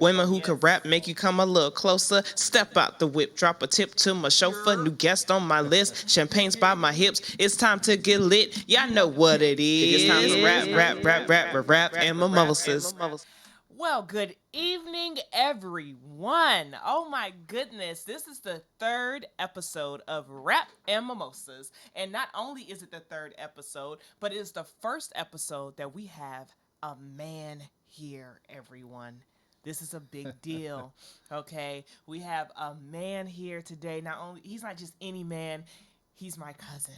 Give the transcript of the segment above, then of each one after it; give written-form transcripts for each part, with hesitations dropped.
Women who can rap make you come a little closer. Step out the whip, drop a tip to my chauffeur. New guest on my list, champagne's by my hips. It's time to get lit. Y'all know what it is. It's time to rap, and mimosas. Well, good evening, everyone. Oh my goodness, this is the third episode of Rap and Mimosas. And not only is it the third episode, but it is the first episode that we have a man here, everyone. This is a big deal. Okay, we have a man here today. Not only, he's not just any man, he's my cousin.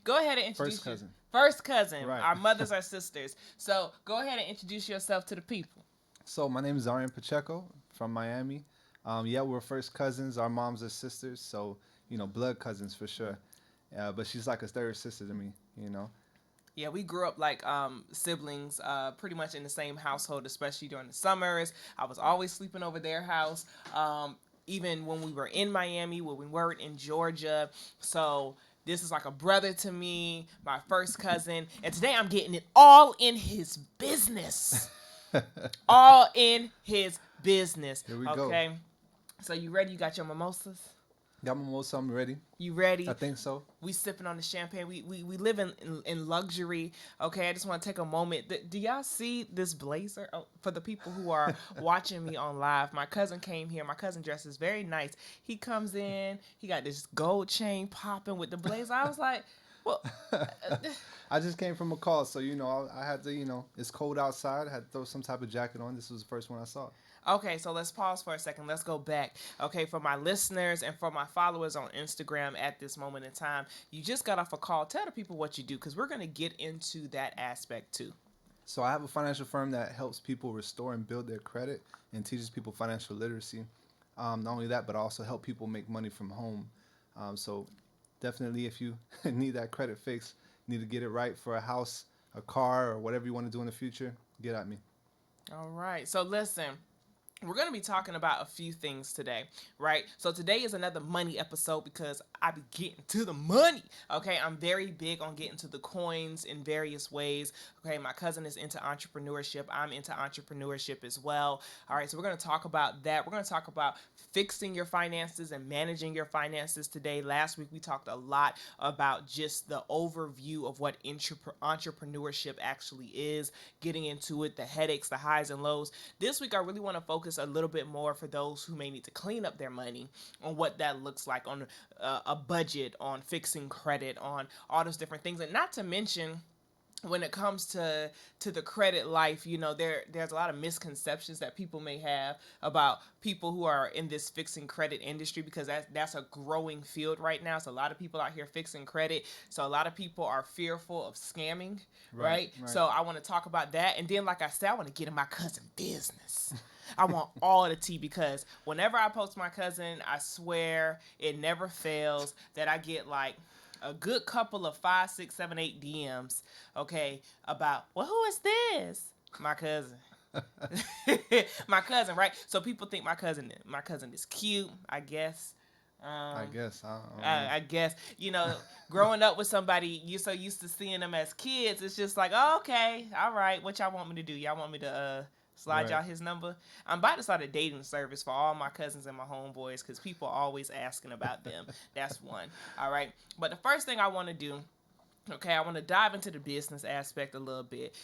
Go ahead and introduce First cousin. First cousin. Right. Our mothers are sisters. So go ahead and introduce yourself to the people. So my name is Arian Pacheco from Miami. Yeah, we're first cousins. Our moms are sisters, so blood cousins for sure. But she's like a third sister to me. Yeah, we grew up like siblings, pretty much in the same household, especially during the summers. I was always sleeping over their house, even when we were in Miami, when we weren't in Georgia. So this is like a brother to me, my first cousin. And today I'm getting it all in his business. All in his business. Here we go. Okay. So you ready? You got your mimosas? Got my mimosa. I'm ready. You ready? I think so. We sipping on the champagne. We live in luxury. Okay, I just want to take a moment. Do y'all see this blazer? Oh, for the people who are watching me on live, my cousin came here. My cousin dresses very nice. He comes in. He got this gold chain popping with the blazer. I was like, well. I just came from a call, so I had to. It's cold outside. I had to throw some type of jacket on. This was the first one I saw. Okay, so let's pause for a second. Let's go back. Okay, for my listeners and for my followers on Instagram at this moment in time, you just got off a call. Tell the people what you do, because we're going to get into that aspect too. So I have a financial firm that helps people restore and build their credit and teaches people financial literacy. Not only that, but I also help people make money from home. So definitely, if you need that credit fix, need to get it right for a house, a car, or whatever you want to do in the future, get at me. All right. So listen. We're going to be talking about a few things today, right? So today is another money episode because I be getting to the money, okay? I'm very big on getting to the coins in various ways, okay? My cousin is into entrepreneurship. I'm into entrepreneurship as well. All right, so we're going to talk about that. We're going to talk about fixing your finances and managing your finances today. Last week, we talked a lot about just the overview of what entrepreneurship actually is, getting into it, the headaches, the highs and lows. This week, I really want to focus a little bit more for those who may need to clean up their money on what that looks like, on a budget, on fixing credit, on all those different things. And not to mention, when it comes to the credit life, there's a lot of misconceptions that people may have about people who are in this fixing credit industry, because that's a growing field right now. So a lot of people out here fixing credit. So a lot of people are fearful of scamming, right? So I want to talk about that. And then, like I said, I want to get in my cousin business. I want all the tea, because whenever I post my cousin, I swear it never fails that I get like a good couple of 5, 6, 7, 8 DMs, okay, about, well, who is this? My cousin. My cousin, right? So people think my cousin is cute, I guess. I guess. I guess, growing up with somebody, you're so used to seeing them as kids, it's just like, oh, okay, all right, what y'all want me to do? Y'all want me to slide y'all his number? I'm about to start a dating service for all my cousins and my homeboys, because people are always asking about them. That's one. All right. But the first thing I want to do, okay, I want to dive into the business aspect a little bit.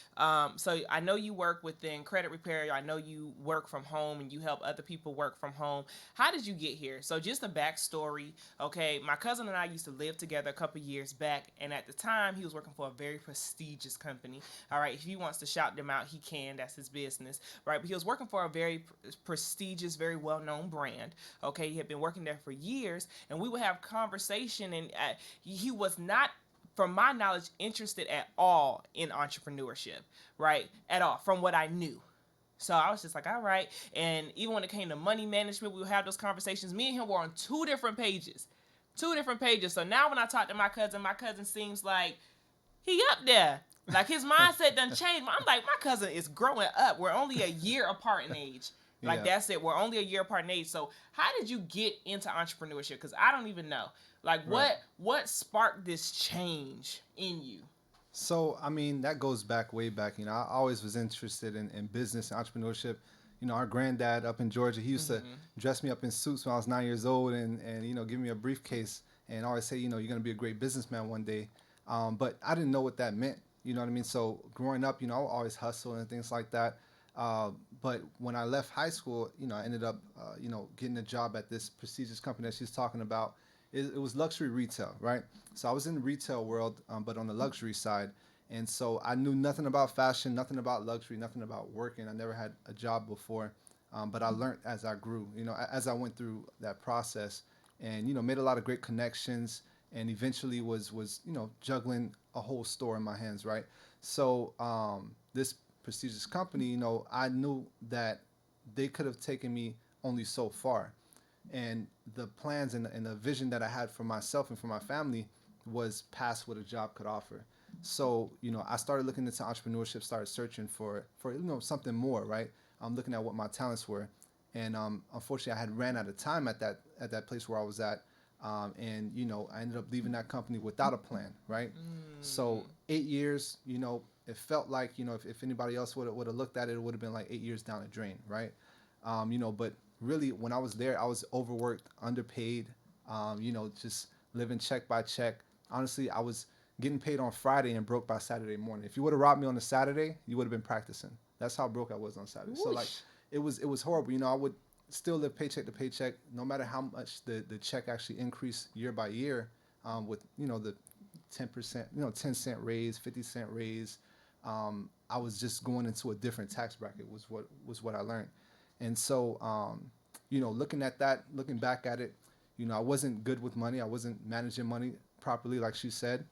So I know you work within credit repair. I know you work from home and you help other people work from home. How did you get here? So just a backstory. Okay, my cousin and I used to live together a couple years back, and at the time he was working for a very prestigious company. All right, if he wants to shout them out, he can. That's his business, right? But he was working for a very prestigious, very well-known brand. Okay, he had been working there for years, and we would have conversation, and he was not, from my knowledge, interested at all in entrepreneurship, right? At all, from what I knew. So I was just like, all right. And even when it came to money management, we would have those conversations. Me and him were on two different pages. So now when I talk to my cousin seems like he up there. Like his mindset done changed. I'm like, my cousin is growing up. We're only a year apart in age. Like, that's it. We're only a year apart in age. So how did you get into entrepreneurship? Because I don't even know. Like, what sparked this change in you? So, I mean, that goes back way back. You know, I always was interested in business and entrepreneurship. You know, our granddad up in Georgia, he used to Mm-hmm. dress me up in suits when I was 9 years old and give me a briefcase and always say, you're going to be a great businessman one day. But I didn't know what that meant. You know what I mean? So, growing up, I would always hustle and things like that. But when I left high school, I ended up, getting a job at this prestigious company that she's talking about. It was luxury retail, right? So I was in the retail world, but on the luxury side. And so I knew nothing about fashion, nothing about luxury, nothing about working. I never had a job before, but I learned as I grew, as I went through that process and, made a lot of great connections and eventually was juggling a whole store in my hands, right? So this prestigious company, I knew that they could have taken me only so far and the plans and the vision that I had for myself and for my family was past what a job could offer. So I started looking into entrepreneurship, started searching for something more, right? I'm looking at what my talents were, and unfortunately, I had ran out of time at that place where I was at, and I ended up leaving that company without a plan, right? So 8 years, it felt like if anybody else would have looked at it, it would have been like 8 years down the drain, right? But really when I was there, I was overworked, underpaid, just living check by check. Honestly, I was getting paid on Friday and broke by Saturday morning. If you would have robbed me on a Saturday, you would have been practicing. That's how broke I was on Saturday. So like, Whoosh. it was horrible. I would still live paycheck to paycheck, no matter how much the check actually increased year by year, with the 10%, 10 cent raise, 50 cent raise. I was just going into a different tax bracket was what I learned. And so, looking at that, looking back at it, I wasn't good with money. I wasn't managing money properly, like she said.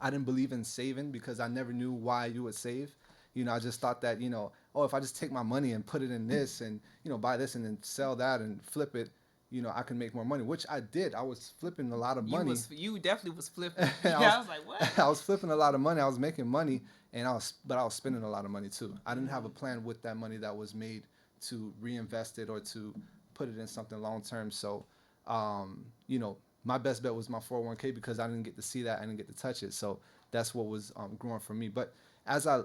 I didn't believe in saving because I never knew why you would save. I just thought that, oh, if I just take my money and put it in this and, buy this and then sell that and flip it, I can make more money, which I did. I was flipping a lot of money. You definitely was flipping. I Yeah, was I was like, what? I was flipping a lot of money. I was making money, and I was spending a lot of money too. I didn't have a plan with that money that was made to reinvest it or to put it in something long term. So, my best bet was my 401k because I didn't get to see that. I didn't get to touch it. So that's what was growing for me. But as I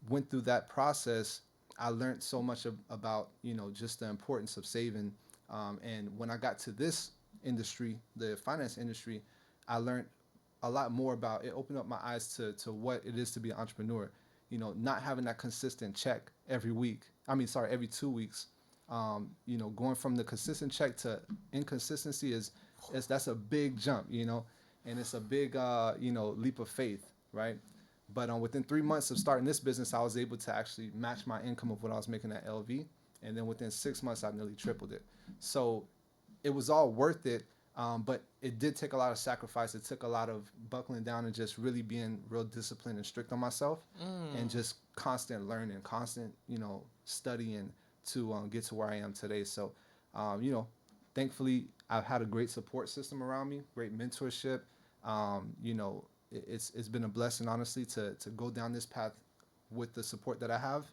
went through that process, I learned so much about just the importance of saving. And when I got to this industry, the finance industry, I learned a lot more about it. Opened up my eyes to what it is to be an entrepreneur. Not having that consistent check every week. I mean, sorry, every 2 weeks. Going from the consistent check to inconsistency is that's a big jump. And it's a big leap of faith, right? But within 3 months of starting this business, I was able to actually match my income of what I was making at LV, and then within 6 months, I nearly tripled it. So it was all worth it. But it did take a lot of sacrifice. It took a lot of buckling down and just really being real disciplined and strict on myself, and just constant learning, constant studying to get to where I am today. So, thankfully, I've had a great support system around me, great mentorship. It's been a blessing, honestly, to go down this path with the support that I have,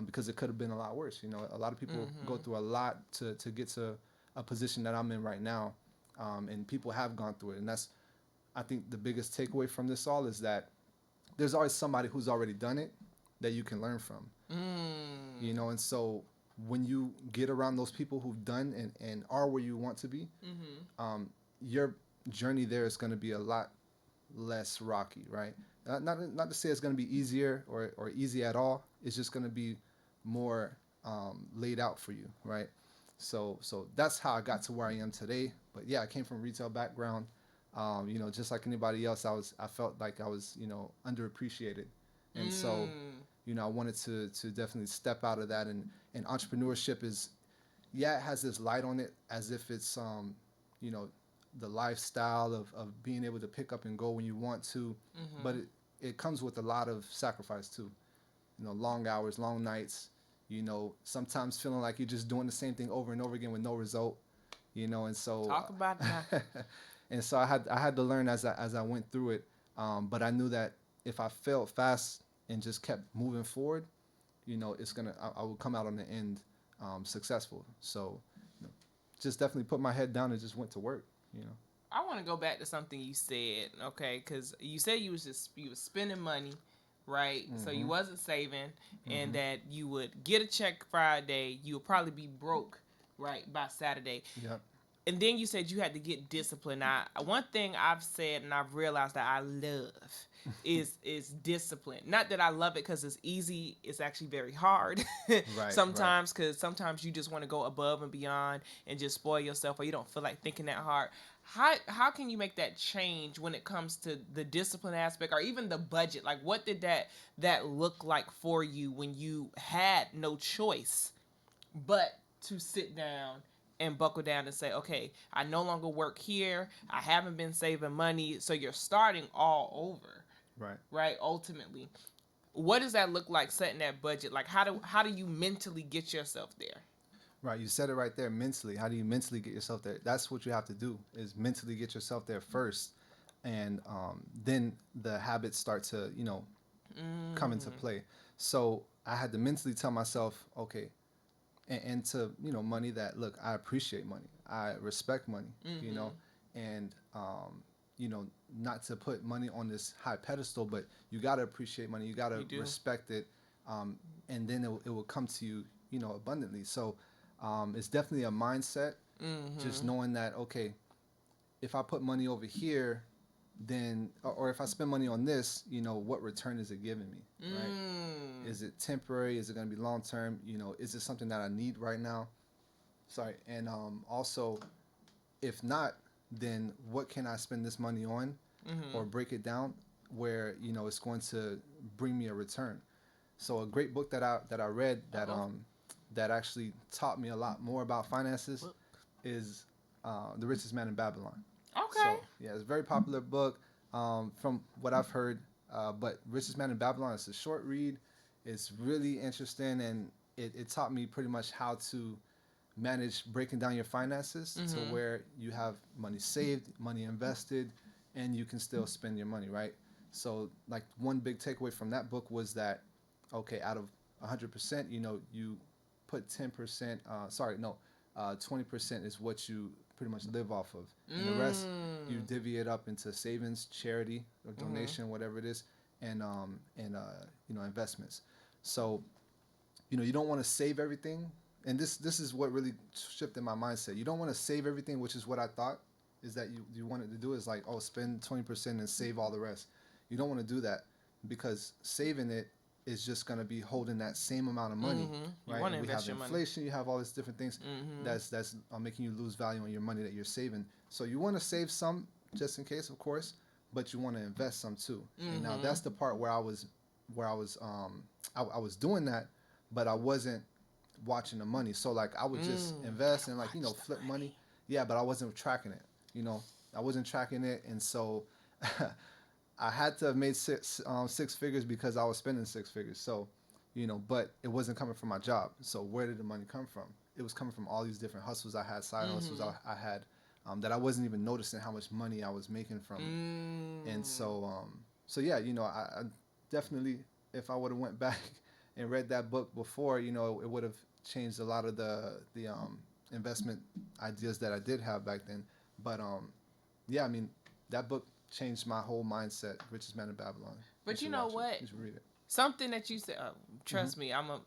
because it could have been a lot worse. A lot of people go through a lot to get to a position that I'm in right now, and people have gone through it. And that's, I think, the biggest takeaway from this all is that there's always somebody who's already done it that you can learn from. And so when you get around those people who've done and are where you want to be, your journey there is going to be a lot less rocky, right? Not to say it's going to be easier or easy at all. It's just going to be more laid out for you, right? So that's how I got to where I am today. But yeah, I came from a retail background. Just like anybody else, I felt like I was underappreciated, and so I wanted to definitely step out of that. And entrepreneurship is, yeah, it has this light on it as if it's you know the lifestyle of being able to pick up and go when you want to, but it comes with a lot of sacrifice too. Long hours, long nights, sometimes feeling like you're just doing the same thing over and over again with no result, and so Talk about it now. and so I had to learn as I went through it, but I knew that if I failed fast and just kept moving forward, I would come out on the end successful. So just definitely put my head down and just went to work. I want to go back to something you said, okay? Because you said you was spending money, right? So you Mm-hmm. wasn't saving, and Mm-hmm. that you would get a check Friday, you would probably be broke, right, by Saturday. Yep. And then you said you had to get disciplined. Now, one thing I've said and I've realized that I love is discipline. Not that I love it because it's easy. It's actually very hard Right. Right. sometimes, because sometimes you just want to go above and beyond and just spoil yourself, or you don't feel like thinking that hard. How can you make that change when it comes to the discipline aspect, or even the budget? Like, what did that look like for you when you had no choice but to sit down and buckle down and say, okay, I no longer work here. I haven't been saving money. So you're starting all over, Right. right? Ultimately, what does that look like, setting that budget? Like, how do you mentally get yourself there? Right. You said it right there. Mentally, how do you mentally get yourself there? That's what you have to do. Is mentally get yourself there first, and then the habits start to come into play. So I had to mentally tell myself, okay, and to money, that look, I appreciate money, I respect money, and not to put money on this high pedestal, but you got to appreciate money, you got to You do. respect it, and then it will come to you, abundantly. So it's definitely a mindset, just knowing that, okay, if I put money over here, then or if I spend money on this, what return is it giving me, right? Is it temporary? Is it going to be long term? Is it something that I need right now? Sorry. And also, if not, then what can I spend this money on, or break it down where it's going to bring me a return. So a great book that I read that actually taught me a lot more about finances is The Richest Man in Babylon. Okay. So yeah, it's a very popular book, from what I've heard. But Richest Man in Babylon is a short read. It's really interesting, and it taught me pretty much how to manage breaking down your finances to where you have money saved, money invested, and you can still spend your money, right? So like one big takeaway from that book was that, okay, out of 100%, you put 10%. Sorry, no, 20% is what you pretty much live off of, and the rest you divvy it up into savings, charity, or donation, whatever it is, and investments. So you don't want to save everything, and this is what really shifted my mindset. You don't want to save everything, which is what I thought is that you wanted to do, is like, oh, spend 20% and save all the rest. You don't want to do that, because saving it is just going to be holding that same amount of money, You right? want to And we invest have your money. inflation, you have all these different things that's making you lose value on your money that you're saving. So you want to save some just in case, of course, but you want to invest some too. And now that's the part where I was doing that, but I wasn't watching the money. So like I would just invest and like flip money. Yeah, but I wasn't tracking it. You know, I wasn't tracking it, and so I had to have made six figures because I was spending six figures. So, but it wasn't coming from my job. So where did the money come from? It was coming from all these different hustles I had, side hustles I had, that I wasn't even noticing how much money I was making from it. And so yeah, I definitely, if I would have went back and read that book before, it would have changed a lot of the investment ideas that I did have back then. But yeah, I mean, that book changed my whole mindset. Richest Man in Babylon. But you know what? You should read it. Something that you said. Trust me, I'm gonna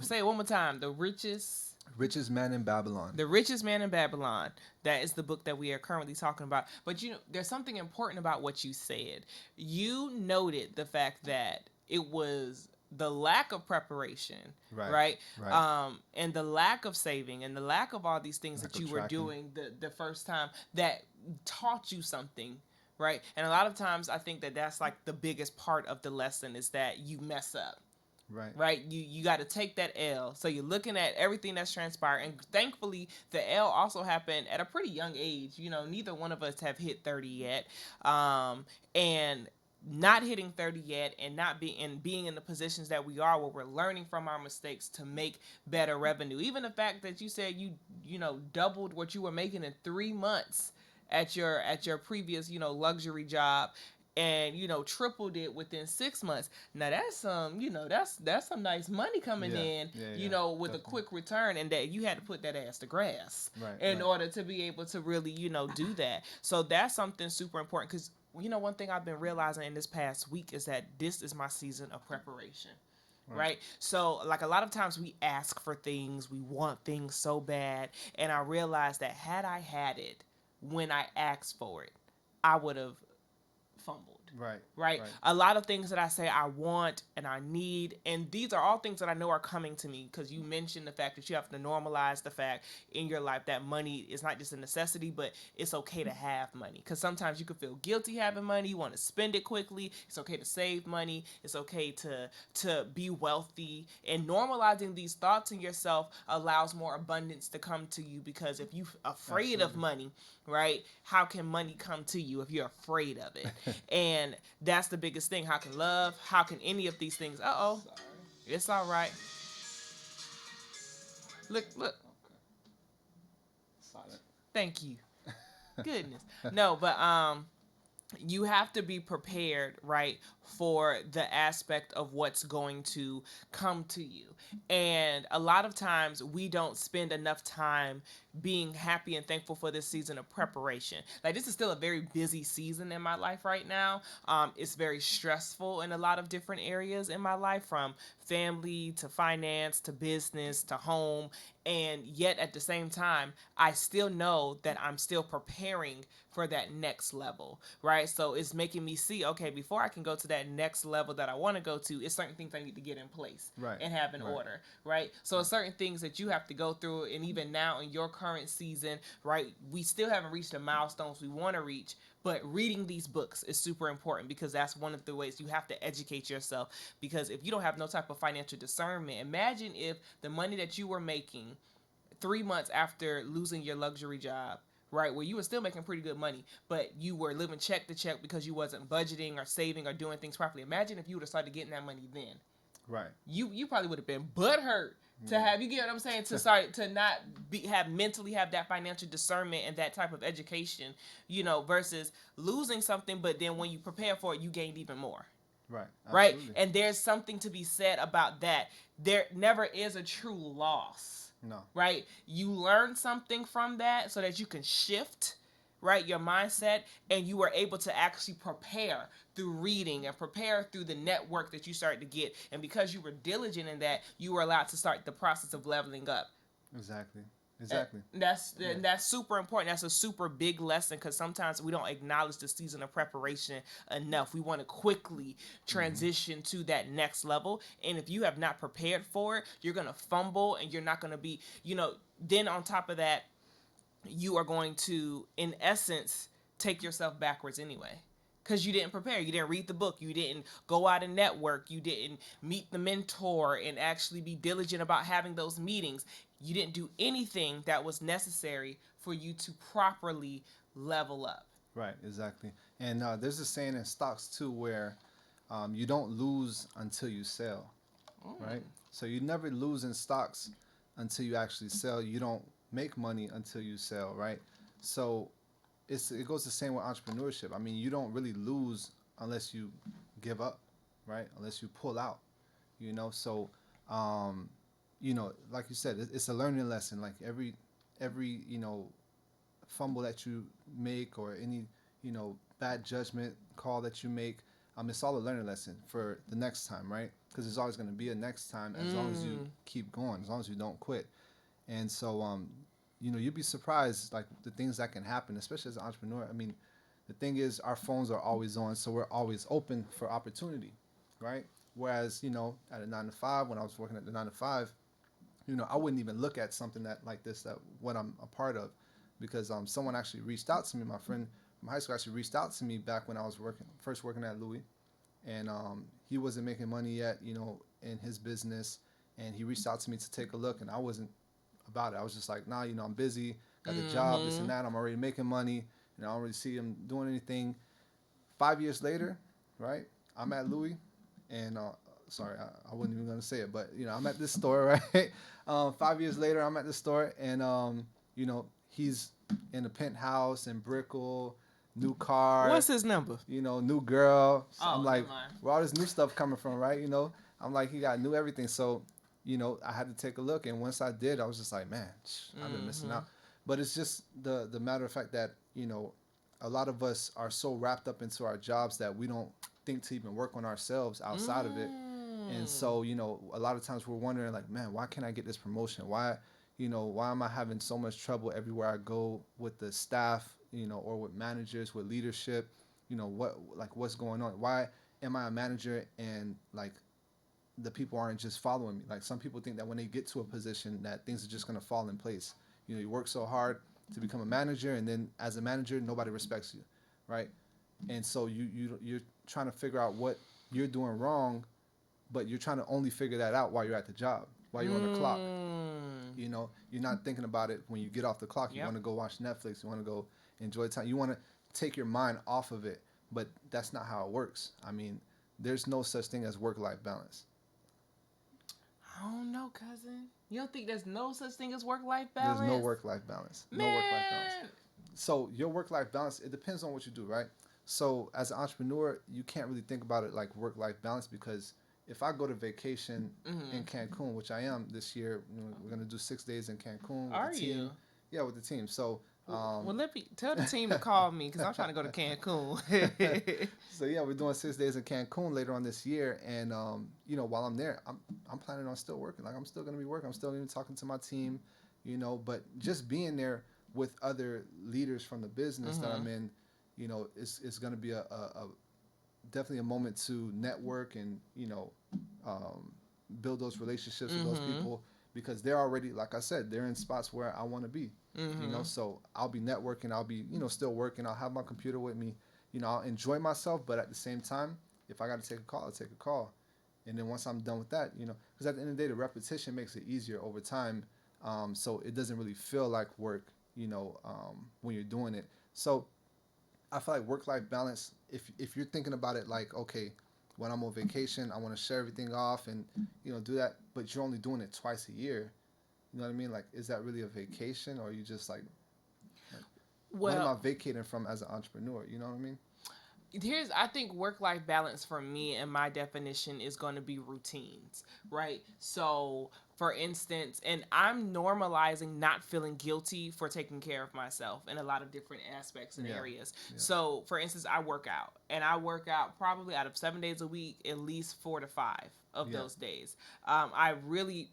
say it one more time. Richest Man in Babylon. The Richest Man in Babylon. That is the book that we are currently talking about. But there's something important about what you said. You noted the fact that it was the lack of preparation, right? And the lack of saving and the lack of all these things that you were doing the first time that taught you something, right? And a lot of times I think that that's like the biggest part of the lesson, is that you mess up. Right. You got to take that L. So you're looking at everything that's transpired, and thankfully the L also happened at a pretty young age. Neither one of us have hit 30 yet, and not hitting 30 yet, and not being in the positions that we are, where we're learning from our mistakes to make better revenue. Even the fact that you said you doubled what you were making in 3 months at your previous luxury job. and tripled it within 6 months. Now that's that's some nice money coming in, with a definitely. quick return, and that you had to put that ass to grass Right, in right. order to be able to really do that. So that's something super important because one thing I've been realizing in this past week is that this is my season of preparation. Right. So, like, a lot of times we ask for things, we want things so bad. And I realized that had I had it when I asked for it, I would have fumbled. Right. Right? Right. A lot of things that I say I want and I need, and these are all things that I know are coming to me because you mentioned the fact that you have to normalize the fact in your life that money is not just a necessity, but it's okay to have money. Because sometimes you can feel guilty having money, you want to spend it quickly. It's okay to save money. It's okay to be wealthy. And normalizing these thoughts in yourself allows more abundance to come to you because if you're afraid of Absolutely. money, right, how can money come to you if you're afraid of it? And that's the biggest thing. How can love, how can any of these things? It's all right. Look. Silent. Thank you. Goodness. No, but you have to be prepared, right, for the aspect of what's going to come to you. And a lot of times we don't spend enough time being happy and thankful for this season of preparation. Like, this is still a very busy season in my life right now. It's very stressful in a lot of different areas in my life, from family to finance to business to home. And yet at the same time, I still know that I'm still preparing for that next level, right? So it's making me see, okay, before I can go to that next level that I want to go to, it's certain things I need to get in place and have in order, right? So it's certain things that you have to go through, and even now in your current season, right, we still haven't reached the milestones we want to reach, but reading these books is super important because that's one of the ways you have to educate yourself. Because if you don't have no type of financial discernment, imagine if the money that you were making 3 months after losing your luxury job, right, where you were still making pretty good money, but you were living check to check because you wasn't budgeting or saving or doing things properly. Imagine if you would have started getting that money then. Right. You probably would have been butthurt to have, you get what I'm saying, to start to not mentally have that financial discernment and that type of education, versus losing something, but then when you prepare for it, you gained even more. Right. Right? Absolutely. And there's something to be said about that. There never is a true loss. No. Right? You learn something from that so that you can shift, right, your mindset, and you were able to actually prepare through reading and prepare through the network that you started to get. And because you were diligent in that, you were allowed to start the process of leveling up. Exactly. Exactly. That's super important. That's a super big lesson because sometimes we don't acknowledge the season of preparation enough. We want to quickly transition to that next level, and if you have not prepared for it, you're gonna fumble, and you're not gonna be, Then on top of that, you are going to, in essence, take yourself backwards anyway. Because you didn't prepare. You didn't read the book. You didn't go out and network. You didn't meet the mentor and actually be diligent about having those meetings. You didn't do anything that was necessary for you to properly level up. Right. Exactly. And there's a saying in stocks too where you don't lose until you sell. Right. So you never lose in stocks until you actually sell. You don't make money until you sell. Right. So it goes the same with entrepreneurship. I mean, you don't really lose unless you give up, right? Unless you pull out, So, um, like you said, it's a learning lesson. Like every fumble that you make or any bad judgment call that you make, it's all a learning lesson for the next time, right? Because there's always going to be a next time as long as you keep going, as long as you don't quit. And so, you'd be surprised, like, the things that can happen, especially as an entrepreneur. I mean, the thing is, our phones are always on, so we're always open for opportunity, right? Whereas, at a 9 to 5, when I was working at the 9 to 5, I wouldn't even look at something that like this, that what I'm a part of, because someone actually reached out to me. My friend from high school actually reached out to me back when I was first working at Louis, and he wasn't making money yet, in his business, and he reached out to me to take a look, and I wasn't about it. I was just like, nah, I'm busy, got the job, this and that. I'm already making money, I don't really see him doing anything. 5 years later, right? I'm at Louis, and sorry, I wasn't even gonna say it, but I'm at this store, right? 5 years later, I'm at the store, and he's in a penthouse in Brickell, new car. What's his number? New girl. So Oh, I'm like, never mind. where all this new stuff coming from, right? I'm like, he got new everything. So, I had to take a look. And once I did, I was just like, man, I've been missing out. But it's just the matter of fact that, a lot of us are so wrapped up into our jobs that we don't think to even work on ourselves outside of it. And so, a lot of times we're wondering like, man, why can't I get this promotion? Why am I having so much trouble everywhere I go with the staff, or with managers, with leadership, what's going on? Why am I a manager and like the people aren't just following me? Like some people think that when they get to a position that things are just going to fall in place. You work so hard to become a manager, and then as a manager, nobody respects you, right? And so you're trying to figure out what you're doing wrong, but you're trying to only figure that out while you're at the job, while you're on the clock. You're not thinking about it when you get off the clock. You want to go watch Netflix. You want to go enjoy time. You want to take your mind off of it, but that's not how it works. I mean, there's no such thing as work-life balance. I don't know, cousin. You don't think there's no such thing as work-life balance? There's no work-life balance. Man. No work-life balance. So your work-life balance, it depends on what you do, right? So as an entrepreneur, you can't really think about it like work-life balance, because if I go to vacation in Cancun, which I am this year, we're going to do 6 days in Cancun with the team. You? Yeah, with the team. So well, let me tell the team to call me because I'm trying to go to Cancun. So yeah, we're doing 6 days in Cancun later on this year, and while I'm there, I'm planning on still working. Like I'm still gonna be working. I'm still gonna be talking to my team, but just being there with other leaders from the business that I'm in, it's gonna be a definitely a moment to network and build those relationships with those people, because they're already, like I said, they're in spots where I want to be. So I'll be networking. I'll be still working. I'll have my computer with me. I'll enjoy myself, but at the same time, if I got to take a call, I'll take a call. And then once I'm done with that, because at the end of the day, the repetition makes it easier over time. So it doesn't really feel like work, when you're doing it. So I feel like work-life balance, if you're thinking about it like, okay, when I'm on vacation, I want to share everything off and, do that, but you're only doing it twice a year. You know what I mean? Like, is that really a vacation, or are you just like what am I vacating from as an entrepreneur? You know what I mean? I think work-life balance for me, and my definition is going to be routines, right? So for instance, and I'm normalizing not feeling guilty for taking care of myself in a lot of different aspects and areas. Yeah. So for instance, I work out, and I work out probably out of 7 days a week, at least 4 to 5 of those days. I really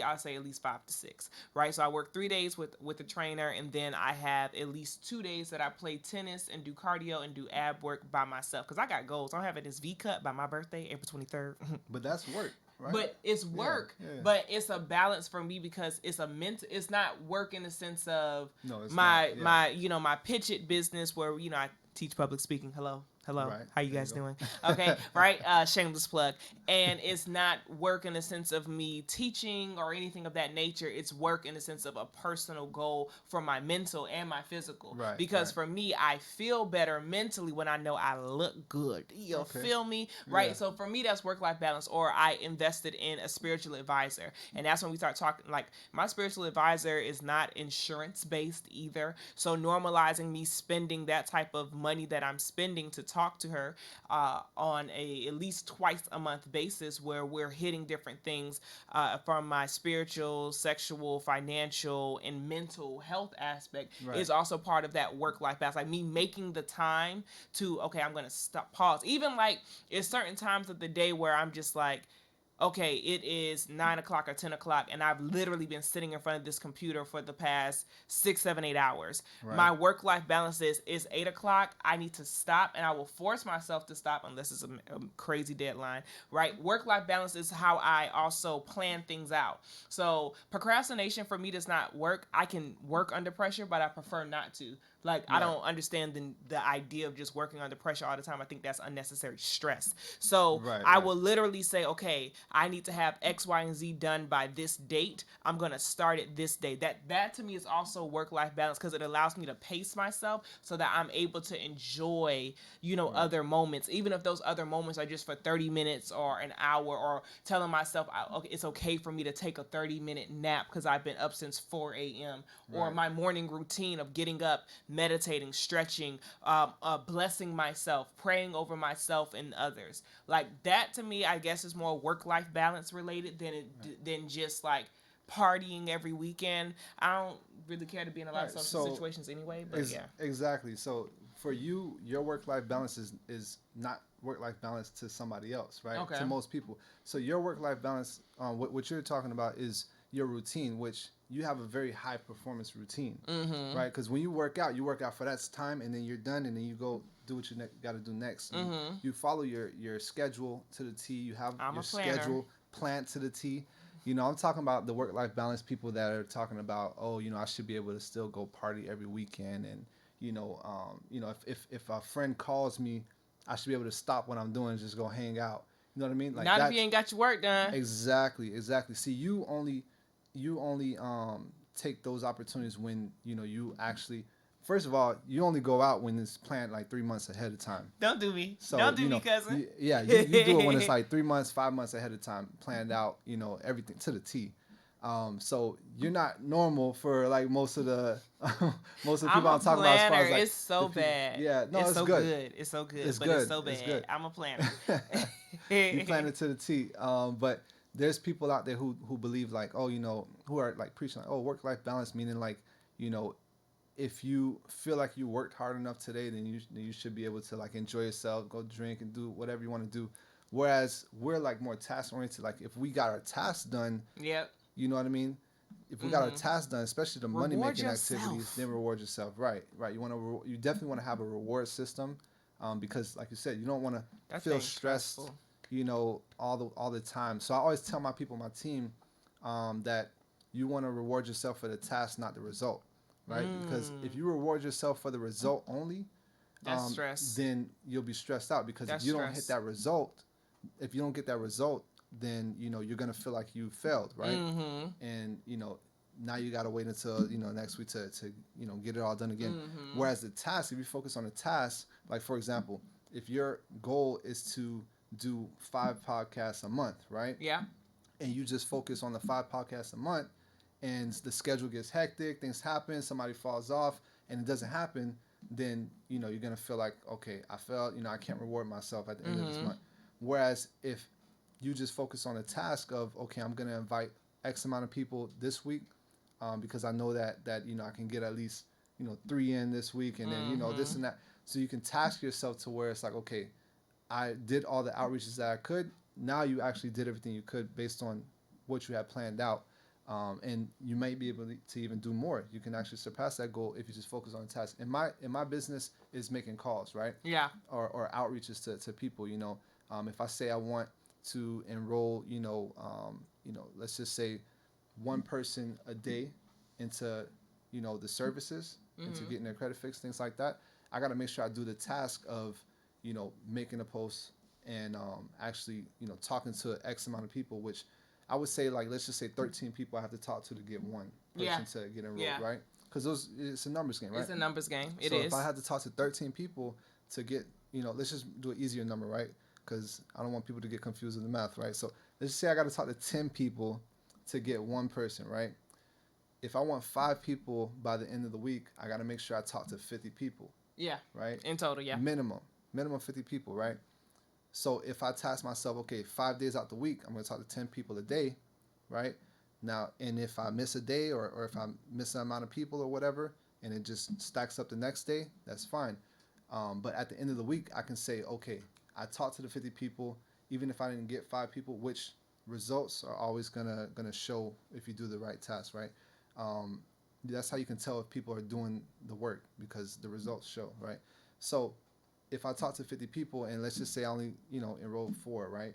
I'll say at least 5 to 6, right? So I work 3 days with the trainer, and then I have at least 2 days that I play tennis and do cardio and do ab work by myself, because I got goals. I'm having this V cut by my birthday, April 23rd. But that's work, right? But it's work. Yeah. But it's a balance for me, because it's it's not work in the sense of my pitch it business where I teach public speaking. Hello. Right. How you guys doing? Okay, right? Shameless plug. And it's not work in the sense of me teaching or anything of that nature. It's work in the sense of a personal goal for my mental and my physical. Right. Because for me, I feel better mentally when I know I look good. You feel me? Right? Yeah. So for me, that's work-life balance. Or I invested in a spiritual advisor. And that's when we start talking, like, my spiritual advisor is not insurance-based either. So normalizing me spending that type of money that I'm spending to talk to her on at least twice a month basis, where we're hitting different things from my spiritual, sexual, financial, and mental health aspect is also part of that work-life balance. Like me making the time to, okay, I'm going to stop, pause. Even like it's certain times of the day where I'm just like, okay, it is 9 o'clock or 10 o'clock, and I've literally been sitting in front of this computer for the past 6, 7, 8 hours. Right. My work-life balance is 8 o'clock. I need to stop, and I will force myself to stop unless it's a crazy deadline, right? Work-life balance is how I also plan things out. So procrastination for me does not work. I can work under pressure, but I prefer not to. Like, I don't understand the idea of just working under pressure all the time. I think that's unnecessary stress. So I will literally say, okay, I need to have X, Y, and Z done by this date. I'm going to start it this day. That to me is also work-life balance, because it allows me to pace myself so that I'm able to enjoy, other moments, even if those other moments are just for 30 minutes or an hour, or telling myself, okay, it's okay for me to take a 30-minute nap because I've been up since 4 a.m. Or my morning routine of getting up meditating, stretching, blessing myself, praying over myself and others. Like that to me, I guess is more work-life balance related than just like partying every weekend. I don't really care to be in a lot of Right. social So situations anyway, but yeah. exactly. So for you, your work life balance is not work life balance to somebody else, right? Okay. To most people. So your work life balance, what you're talking about is your routine, which you have a very high performance routine, right? Because when you work out for that time, and then you're done, and then you go do what you got to do next. You follow your schedule to the T. You have I'm your a planner. schedule planned to the T. I'm talking about the work-life balance people that are talking about, oh, I should be able to still go party every weekend, and if a friend calls me, I should be able to stop what I'm doing and just go hang out. You know what I mean? Like Not if that's you ain't got your work done. exactly. See, you only take those opportunities when you actually. First of all, you only go out when it's planned like 3 months ahead of time. Don't do me. So Don't do me, cousin. you do it when it's like 3 months, 5 months ahead of time, planned out. Everything to the T. So you're not normal for like most of the most of the people I'm talking about. As far as like it's so people, bad. yeah, no, it's so good. It's so good. It's but good. it's so bad. It's good. I'm a planner. You plan it to the T. But there's people out there who believe like, oh, who are like preaching like, oh, work life balance, meaning like, you know, if you feel like you worked hard enough today, then you should be able to like enjoy yourself, go drink and do whatever you want to do. Whereas we're like more task oriented. Like if we got our tasks done, Yep. you know what I mean. If we got our tasks done, especially the money making activities, then reward yourself. Right. You definitely want to have a reward system, because like you said, you don't want to feel stressed, stressful. all the time. So I always tell my people, my team, that you want to reward yourself for the task, not the result. Right? Because if you reward yourself for the result only, That's stress. then you'll be stressed out. Because That's if you don't stress. hit that result, if you don't get that result, then you're gonna feel like you failed, right? And now you gotta wait until next week to get it all done again. Whereas the task, if you focus on the task, like for example, if your goal is to do 5 podcasts a month, right? Yeah. And you just focus on the 5 podcasts a month, and the schedule gets hectic, things happen, somebody falls off, and it doesn't happen, then you're gonna feel like, okay, I failed. I can't reward myself at the end of this month. Whereas if you just focus on a task of, okay, I'm gonna invite X amount of people this week, because I know that I can get at least 3 in this week, and then this and that. So you can task yourself to where it's like, okay, I did all the outreaches that I could. Now you actually did everything you could based on what you had planned out. And you might be able to even do more. You can actually surpass that goal if you just focus on the task. In my business is making calls, right? Yeah. Or outreaches to people. If I say I want to enroll, let's just say one person a day into, the services, into getting their credit fixed, things like that. I got to make sure I do the task of, making a post and actually, talking to X amount of people, which I would say, like, let's just say 13 people I have to talk to get one person to get enrolled, right? Because it's a numbers game, right? It's a numbers game. So if I had to talk to 13 people to get, let's just do an easier number, right? Because I don't want people to get confused with the math, right? So let's just say I got to talk to 10 people to get one person, right? If I want 5 people by the end of the week, I got to make sure I talk to 50 people. Yeah. Right? In total, yeah. Minimum 50 people, right? So if I task myself, okay, 5 days out the week, I'm going to talk to 10 people a day, right? Now, and if I miss a day or if I miss an amount of people or whatever, and it just stacks up the next day, that's fine. But at the end of the week, I can say, okay, I talked to the 50 people, even if I didn't get 5 people, which results are always gonna show if you do the right task, right? That's how you can tell if people are doing the work, because the results show, right? So if I talk to 50 people and let's just say I only, enrolled 4, right?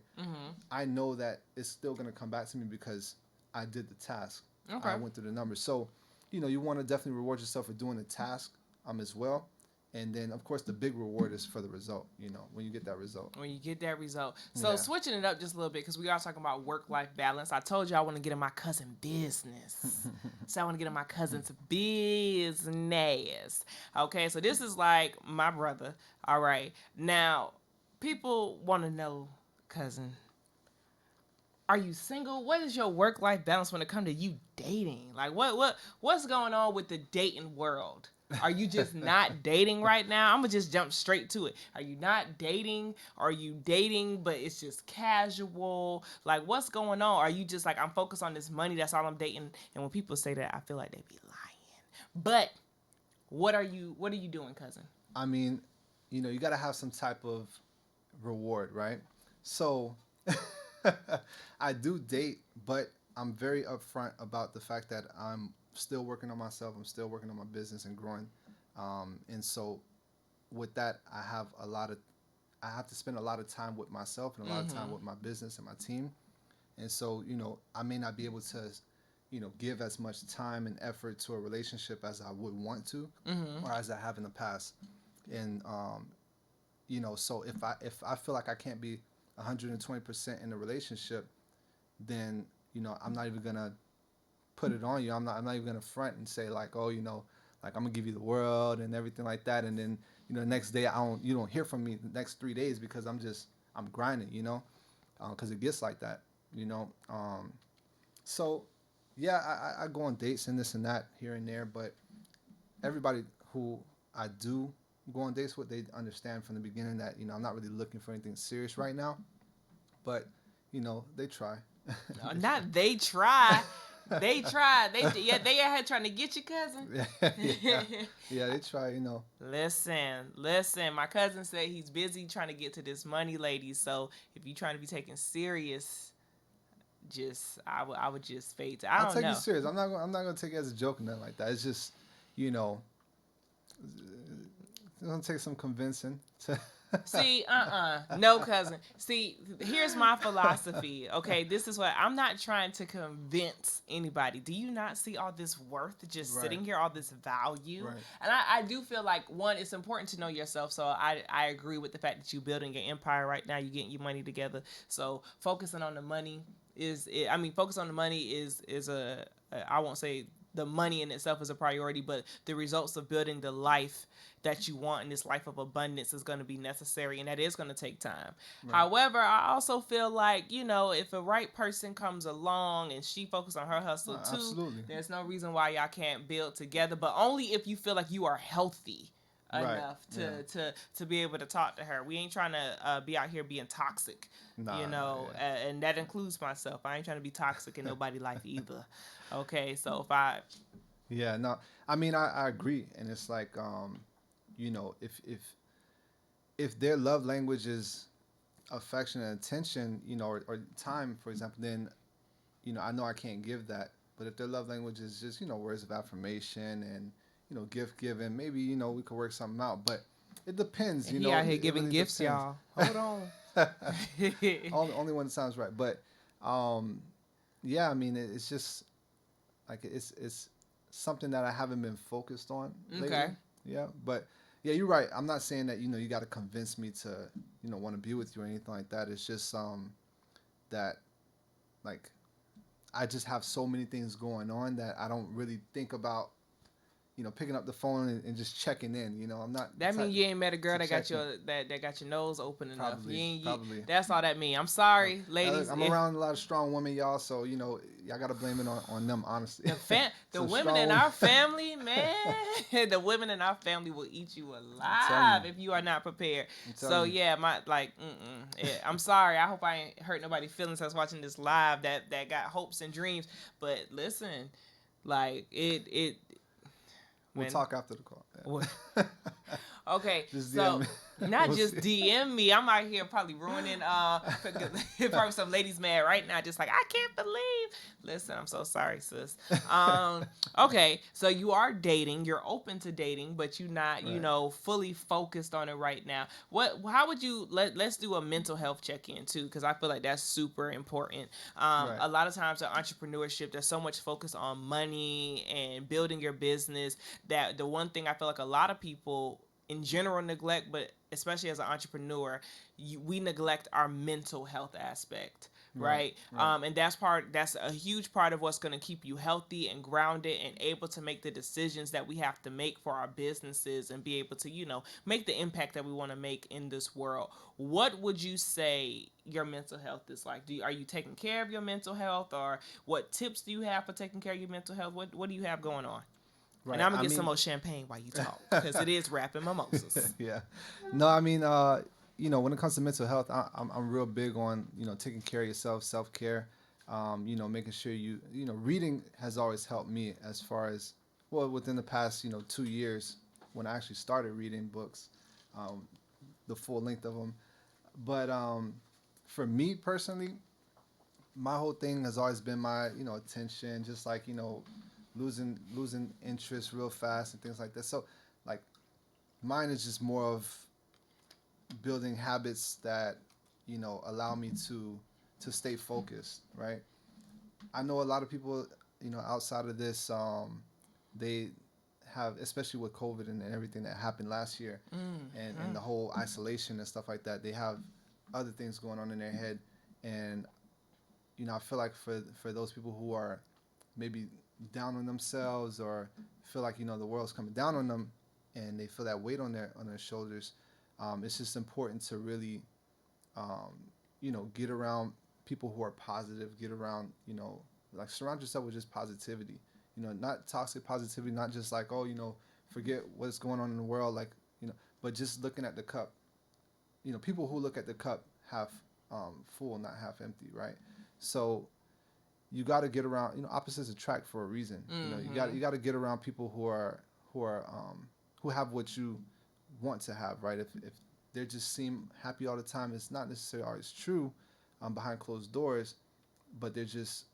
I know that it's still going to come back to me because I did the task. Okay. I went through the numbers. So, you want to definitely reward yourself for doing the task as well. And then, of course, the big reward is for the result, when you get that result. When you get that result. So switching it up just a little bit, because we are talking about work-life balance. I told you I want to get in my cousin business. So I want to get in my cousin's business. Okay, so this is like my brother. All right. Now, people want to know, cousin, Are you single? What is your work-life balance when it comes to you dating? Like what's going on with the dating world? Are you just not dating right now? I'm gonna just jump straight to it. Are you not dating? Are you dating but it's just casual? Like what's going on? Are you just like, I'm focused on this money, that's all I'm dating? And when people say that, I feel like they be lying. But what are you doing, cousin? I mean, you got to have some type of reward, right? So I do date, but I'm very upfront about the fact that I'm still working on myself. I'm still working on my business and growing. And so with that, I have to spend a lot of time with myself and a lot of time with my business and my team. And so, I may not be able to, give as much time and effort to a relationship as I would want to, or as I have in the past. And so if I feel like I can't be 120% in a relationship, then I'm not even gonna put it on you. I'm not even gonna front and say like, oh, like I'm gonna give you the world and everything like that. And then the next day you don't hear from me the next 3 days because I'm grinding, because it gets like that, So yeah, I go on dates and this and that here and there, but everybody who I do go on dates with, they understand from the beginning that I'm not really looking for anything serious right now, but they try. Not they try. They tried. They out here trying to get you, cousin. Yeah, they try. Listen. My cousin said he's busy trying to get to this money, lady. So if you're trying to be taken serious, I would just fade. I'll take you serious. I'm not gonna take it as a joke or nothing like that. It's just, it's gonna take some convincing to. See, no, cousin. See, here's my philosophy. Okay, this is what I'm not trying to convince anybody. Do you not see all this worth just sitting here, all this value? Right. And I do feel like, one, it's important to know yourself. So I agree with the fact that you're building your empire right now. You're getting your money together. So focusing on the money focus on the money is I won't say the money in itself is a priority, but the results of building the life that you want in this life of abundance is going to be necessary, and that is going to take time. Right. However, I also feel like, if a right person comes along and she focuses on her hustle too, absolutely. There's no reason why y'all can't build together, but only if you feel like you are healthy enough to be able to talk to her. We ain't trying to be out here being toxic, and that includes myself. I ain't trying to be toxic in nobody's life either. Okay, so I agree, and it's like if their love language is affection and attention, or time, for example, then I know I can't give that. But if their love language is just words of affirmation and gift giving, maybe we could work something out. But it depends. He out here giving really gifts, depends. Y'all. Hold on. only one that sounds right. But it's just like it's something that I haven't been focused on lately. Okay. Yeah, but yeah, you're right. I'm not saying that you got to convince me to want to be with you or anything like that. It's just that like I just have so many things going on that I don't really think about picking up the phone and just checking in. I'm not. That means you ain't met a girl that got your nose open enough. Probably. That's all that means. I'm sorry, ladies. I'm around a lot of strong women, y'all. So y'all gotta blame it on them, honestly. The women in our family, man. The women in our family will eat you alive if you are not prepared. So yeah, I'm sorry. I hope I ain't hurt nobody's feelings that's watching this live that got hopes and dreams. But listen, like it. We'll talk after the call. Yeah. Okay, just so not we'll just see. DM me. I'm out here probably ruining probably some ladies mad right now, just like, I can't believe. Listen, I'm so sorry, sis. Okay, so you are dating, you're open to dating, but you're not, fully focused on it right now. How would you let's do a mental health check-in too, because I feel like that's super important. A lot of times in entrepreneurship, there's so much focus on money and building your business that the one thing I feel like a lot of people in general neglect, but especially as an entrepreneur, we neglect our mental health aspect, Right. right? Right. And that's a huge part of what's going to keep you healthy and grounded and able to make the decisions that we have to make for our businesses and be able to, make the impact that we want to make in this world. What would you say your mental health is like? Are you taking care of your mental health, or what tips do you have for taking care of your mental health? What do you have going on? And Right. I'm gonna I get some mean, more champagne while you talk, because it is rapping mimosas. yeah. No, I mean, when it comes to mental health, I'm real big on, taking care of yourself, self care. Making sure reading has always helped me as far as, well, within the past, 2 years when I actually started reading books, um, the full length of them. But for me personally, my whole thing has always been my, attention, just like, losing interest real fast and things like that. So, like, mine is just more of building habits that allow me to stay focused, right? I know a lot of people, outside of this, they have, especially with COVID and everything that happened last year, and the whole isolation and stuff like that, they have other things going on in their head. And I feel like for those people who are maybe down on themselves, or feel like the world's coming down on them, and they feel that weight on their shoulders, it's just important to really um, get around people who are positive, get around, like, surround yourself with just positivity, not toxic positivity, not just like, oh, forget what's going on in the world, like, but just looking at the cup. People who look at the cup half full, not half empty, right? So you got to get around, opposites attract for a reason. You got to get around people who have what you want to have, right? If they just seem happy all the time, it's not necessarily always true, behind closed doors, but they're just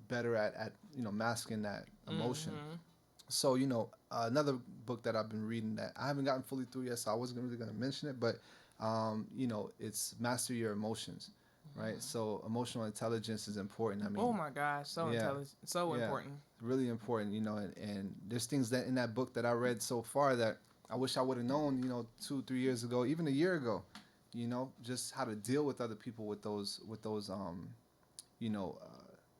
better at masking that emotion. So another book that I've been reading that I haven't gotten fully through yet, so I wasn't really going to mention it, but it's Master Your Emotions, right? So emotional intelligence is important. I Oh mean, my gosh, so yeah, intelligent, so yeah, important. really important. And there's things that in that book that I read so far that I wish I would have known, 2, 3 years ago, even a year ago, just how to deal with other people with those you know,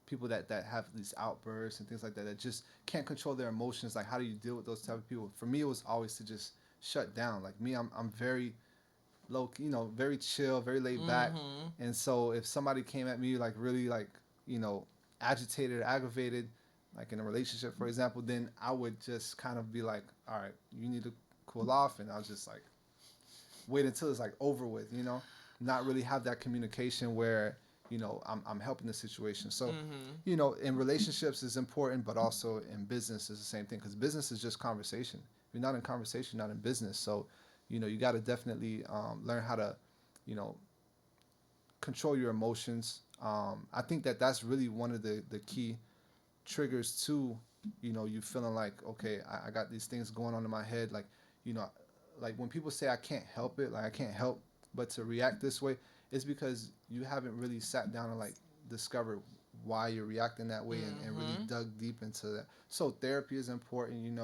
people that have these outbursts and things like that just can't control their emotions. Like, how do you deal with those type of people? For me, it was always to just shut down. Like me, I'm very low, very chill, very laid back. And so if somebody came at me like really like, you know, agitated or aggravated, like in a relationship, for example, then I would just kind of be like, all right, you need to cool off, and I'll just like wait until it's like over with, not really have that communication where, I'm helping the situation. So, in relationships is important, but also in business is the same thing, because business is just conversation. If you're not in conversation, you're not in business. So, you got to definitely learn how to, you know, control your emotions. I think that that's really one of the key triggers to, you feeling like, okay, I got these things going on in my head, like, you know like when people say I can't help it, like I can't help but to react this way, it's because you haven't really sat down and like discovered why you're reacting that way, and really dug deep into that. So therapy is important,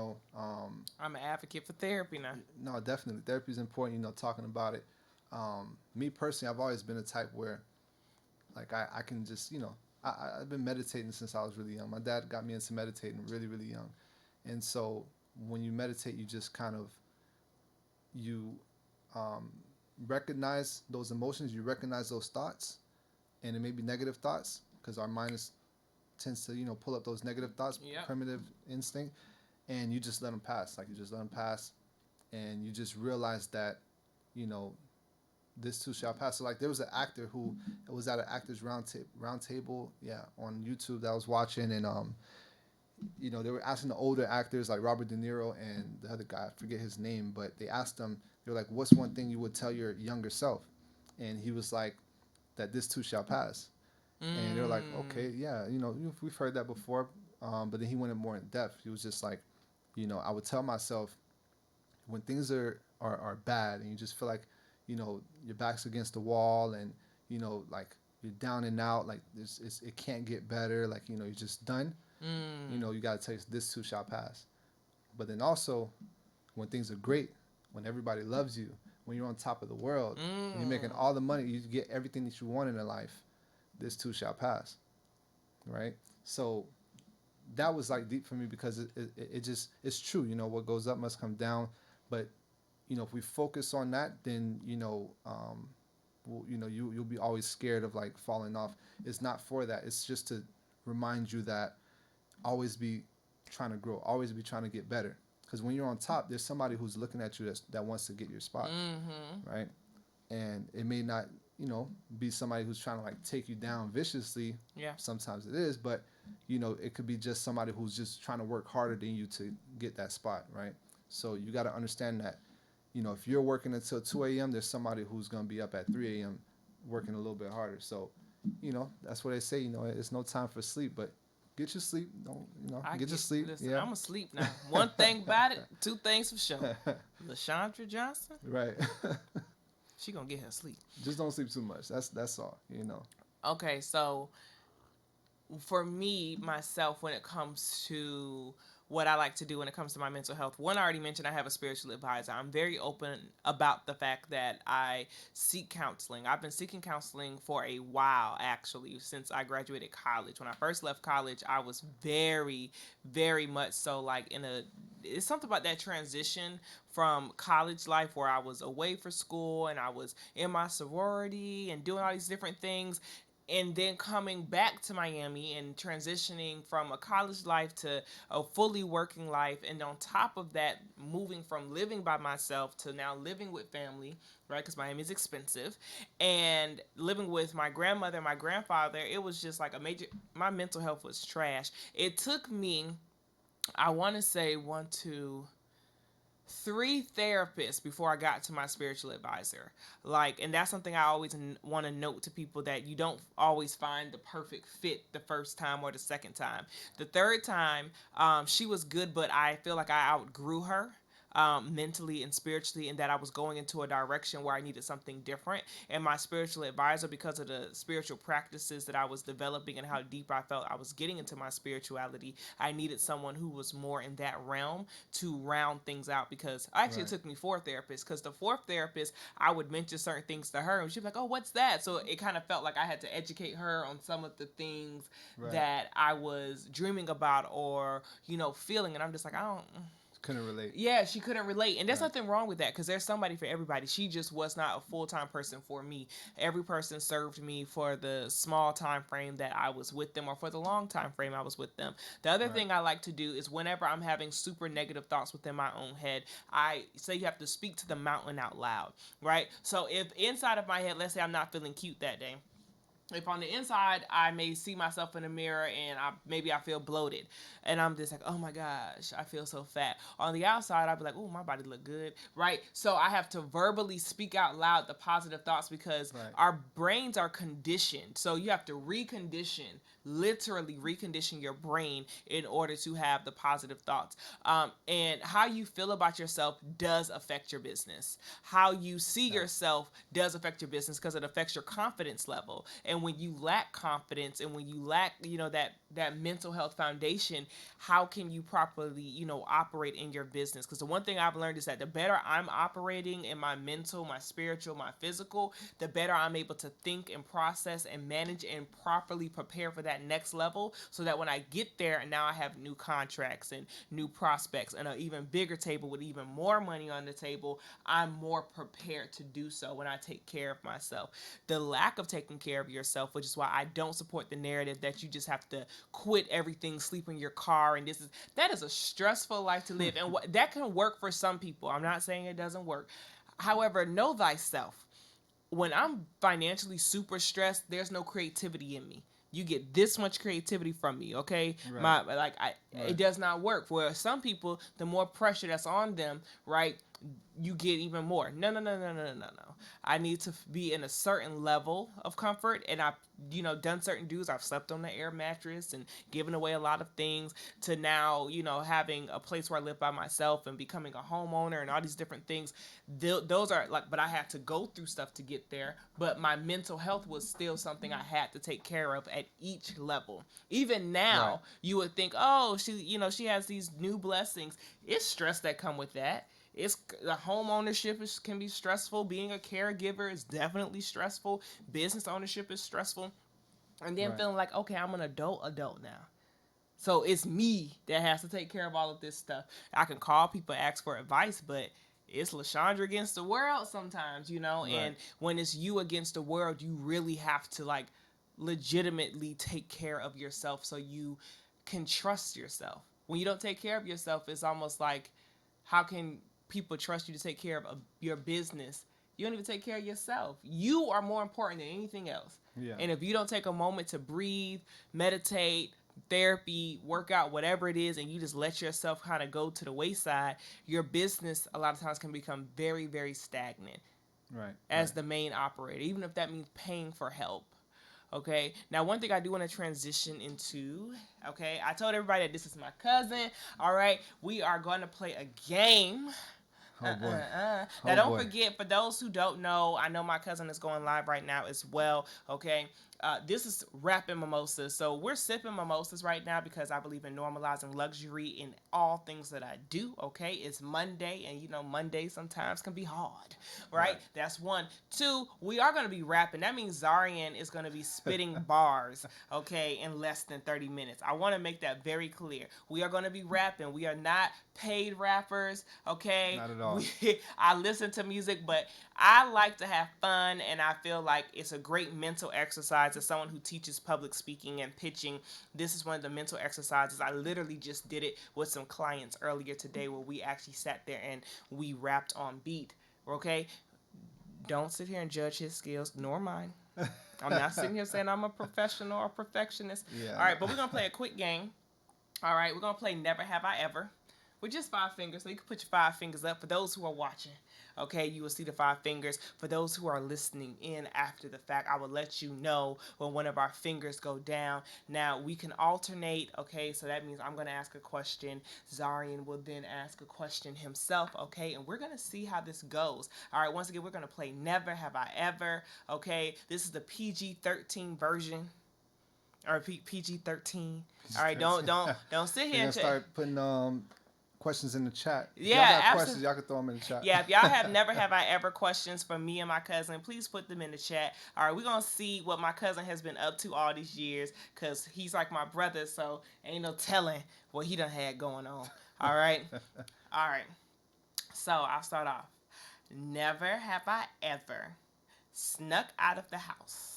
I'm an advocate for therapy now. no, definitely therapy is important, talking about it. Me personally, I've always been a type where, like, I can just, I've been meditating since I was really young. My dad got me into meditating really, really young. And so when you meditate, you just kind of, you um, recognize those emotions, you recognize those thoughts, and it may be negative thoughts, because our mind tends to, pull up those negative thoughts, Yep. primitive instinct, and you just let them pass. Like, you just let them pass, and you just realize that, you know, this too shall pass. So, like, there was an actor who was at an actors round table, yeah, on YouTube that I was watching, and they were asking the older actors like Robert De Niro and the other guy, I forget his name, but they asked him, they were like, "What's one thing you would tell your younger self?" And he was like, "That this too shall pass." And they were like, "Okay, yeah, we've heard that before," but then he went in more in depth. He was just like, I would tell myself, when things are bad, and you just feel like, your back's against the wall, and like, you're down and out, like it can't get better, like, you're just done. You got to tell you, this too shall pass. But then also, when things are great, when everybody loves you, when you're on top of the world, when you're making all the money, you get everything that you want in life, this too shall pass, right? So that was like deep for me because it just it's true. You know, what goes up must come down. But if we focus on that, then you'll be always scared of like falling off. It's not for that. It's just to remind you that always be trying to grow, always be trying to get better. Because when you're on top, there's somebody who's looking at you that wants to get your spot, right? And it may not, be somebody who's trying to like take you down viciously. Yeah. Sometimes it is, but it could be just somebody who's just trying to work harder than you to get that spot, right? So you got to understand that, if you're working until 2 a.m., there's somebody who's going to be up at 3 a.m. working a little bit harder. So, that's what they say, it's no time for sleep, but get your sleep. Don't, get your sleep. Listen, yeah. I'm asleep now. One thing about it, two things for sure. LaShondra Johnson, Right. she gonna get her sleep. Just don't sleep too much. That's all, Okay, so for me, myself, when it comes to what I like to do when it comes to my mental health, one, I already mentioned I have a spiritual advisor. I'm very open about the fact that I seek counseling. I've been seeking counseling for a while, actually, since I graduated college. When I first left college, I was very, very much so like it's something about that transition from college life where I was away for school and I was in my sorority and doing all these different things, and then coming back to Miami and transitioning from a college life to a fully working life, and on top of that, moving from living by myself to now living with family, right? Because Miami is expensive, and living with my grandmother and my grandfather, it was just like my mental health was trash. It took me, I want to say 3 therapists before I got to my spiritual advisor. And that's something I always want to note to people, that you don't always find the perfect fit the first time or the second time. The third time, she was good, but I feel like I outgrew her. Mentally and spiritually, and that I was going into a direction where I needed something different. And my spiritual advisor, because of the spiritual practices that I was developing and how deep I felt I was getting into my spirituality, I needed someone who was more in that realm to round things out. Because actually, It took me 4 therapists, because the 4th therapist, I would mention certain things to her and she'd be like, oh, what's that? So it kind of felt like I had to educate her on some of the things that I was dreaming about or, feeling. And I'm just like, I don't... Couldn't relate. Yeah, she couldn't relate. And there's nothing wrong with that, because there's somebody for everybody. She just was not a full-time person for me. Every person served me for the small time frame that I was with them, or for the long time frame I was with them. The other thing I like to do is, whenever I'm having super negative thoughts within my own head, I say you have to speak to the mountain out loud, right? So if inside of my head, let's say I'm not feeling cute that day, if on the inside I may see myself in the mirror and maybe I feel bloated and I'm just like, oh my gosh, I feel so fat. On the outside, I'd be like, oh, my body look good, right? So I have to verbally speak out loud the positive thoughts, because our brains are conditioned. So you have to literally recondition your brain in order to have the positive thoughts. And how you feel about yourself does affect your business. How you see yourself does affect your business, because it affects your confidence level. And when you lack confidence, and when you lack, that mental health foundation, how can you properly, operate in your business? Because the one thing I've learned is that the better I'm operating in my mental, my spiritual, my physical, the better I'm able to think and process and manage and properly prepare for that next level, so that when I get there and now I have new contracts and new prospects and an even bigger table with even more money on the table, I'm more prepared to do so when I take care of myself. The lack of taking care of yourself, which is why I don't support the narrative that you just have to quit everything, sleep in your car, and that is a stressful life to live. And that can work for some people. I'm not saying it doesn't work. However, know thyself. When I'm financially super stressed, there's no creativity in me. You get this much creativity from me, okay? It does not work. For some people, the more pressure that's on them, right, you get even more. No. I need to be in a certain level of comfort, and I've, done certain dues. I've slept on the air mattress and given away a lot of things, to now, having a place where I live by myself and becoming a homeowner and all these different things. Those are but I had to go through stuff to get there. But my mental health was still something I had to take care of at each level. Even now, you would think, oh, she has these new blessings. It's stress that come with that. The home ownership can be stressful. Being a caregiver is definitely stressful. Business ownership is stressful. And then Right. feeling like, okay, I'm an adult now. So it's me that has to take care of all of this stuff. I can call people, ask for advice, but it's LaShondra against the world sometimes, you know? Right. And when it's you against the world, you really have to like legitimately take care of yourself so you can trust yourself. When you don't take care of yourself, it's almost like, how can people trust you to take care of your business? You don't even take care of yourself. You are more important than anything else. Yeah. And if you don't take a moment to breathe, meditate, therapy, workout, whatever it is, and you just let yourself kind of go to the wayside, your business a lot of times can become very, very stagnant Right. as the main operator, even if that means paying for help. Okay. Now, one thing I do want to transition into, okay, I told everybody that this is my cousin. All right. We are going to play a game. Oh boy. Now, Oh, don't boy. forget, for those who don't know, I know my cousin is going live right now as well. Okay. This is rapping mimosas. So we're sipping mimosas right now because I believe in normalizing luxury in all things that I do. Okay. It's Monday, and you know, Monday sometimes can be hard, right? That's one. Two, we are going to be rapping. That means Zarian is going to be spitting bars, okay, in less than 30 minutes. I want to make that very clear. We are going to be rapping. We are not paid rappers, okay? Not at all. I listen to music, but I like to have fun, and I feel like it's a great mental exercise. As someone who teaches public speaking and pitching, this is one of the mental exercises. I literally just did it with some clients earlier today where we actually sat there and we rapped on beat, okay? Don't sit here and judge his skills, nor mine. I'm not sitting here saying I'm a professional or perfectionist. Yeah. All right, but we're going to play a quick game. All right, we're going to play Never Have I Ever with just 5 fingers. So you can put your 5 fingers up for those who are watching. Okay, you will see the 5 fingers. For those who are listening in after the fact, I will let you know when one of our fingers go down. Now, we can alternate, okay? So that means I'm going to ask a question. Zarian will then ask a question himself, okay? And we're going to see how this goes. All right, once again, we're going to play Never Have I Ever, okay? This is the PG-13 version. Or PG-13. All right, don't sit here You're and gonna start putting questions in the chat. If Yeah, y'all got absolutely. questions, y'all can throw them in the chat. Yeah, if y'all have never have I ever questions for me and my cousin, please put them in the chat. All right, we're going to see what my cousin has been up to all these years because he's like my brother, so ain't no telling what he done had going on. All right? All right. So I'll start off. Never have I ever snuck out of the house.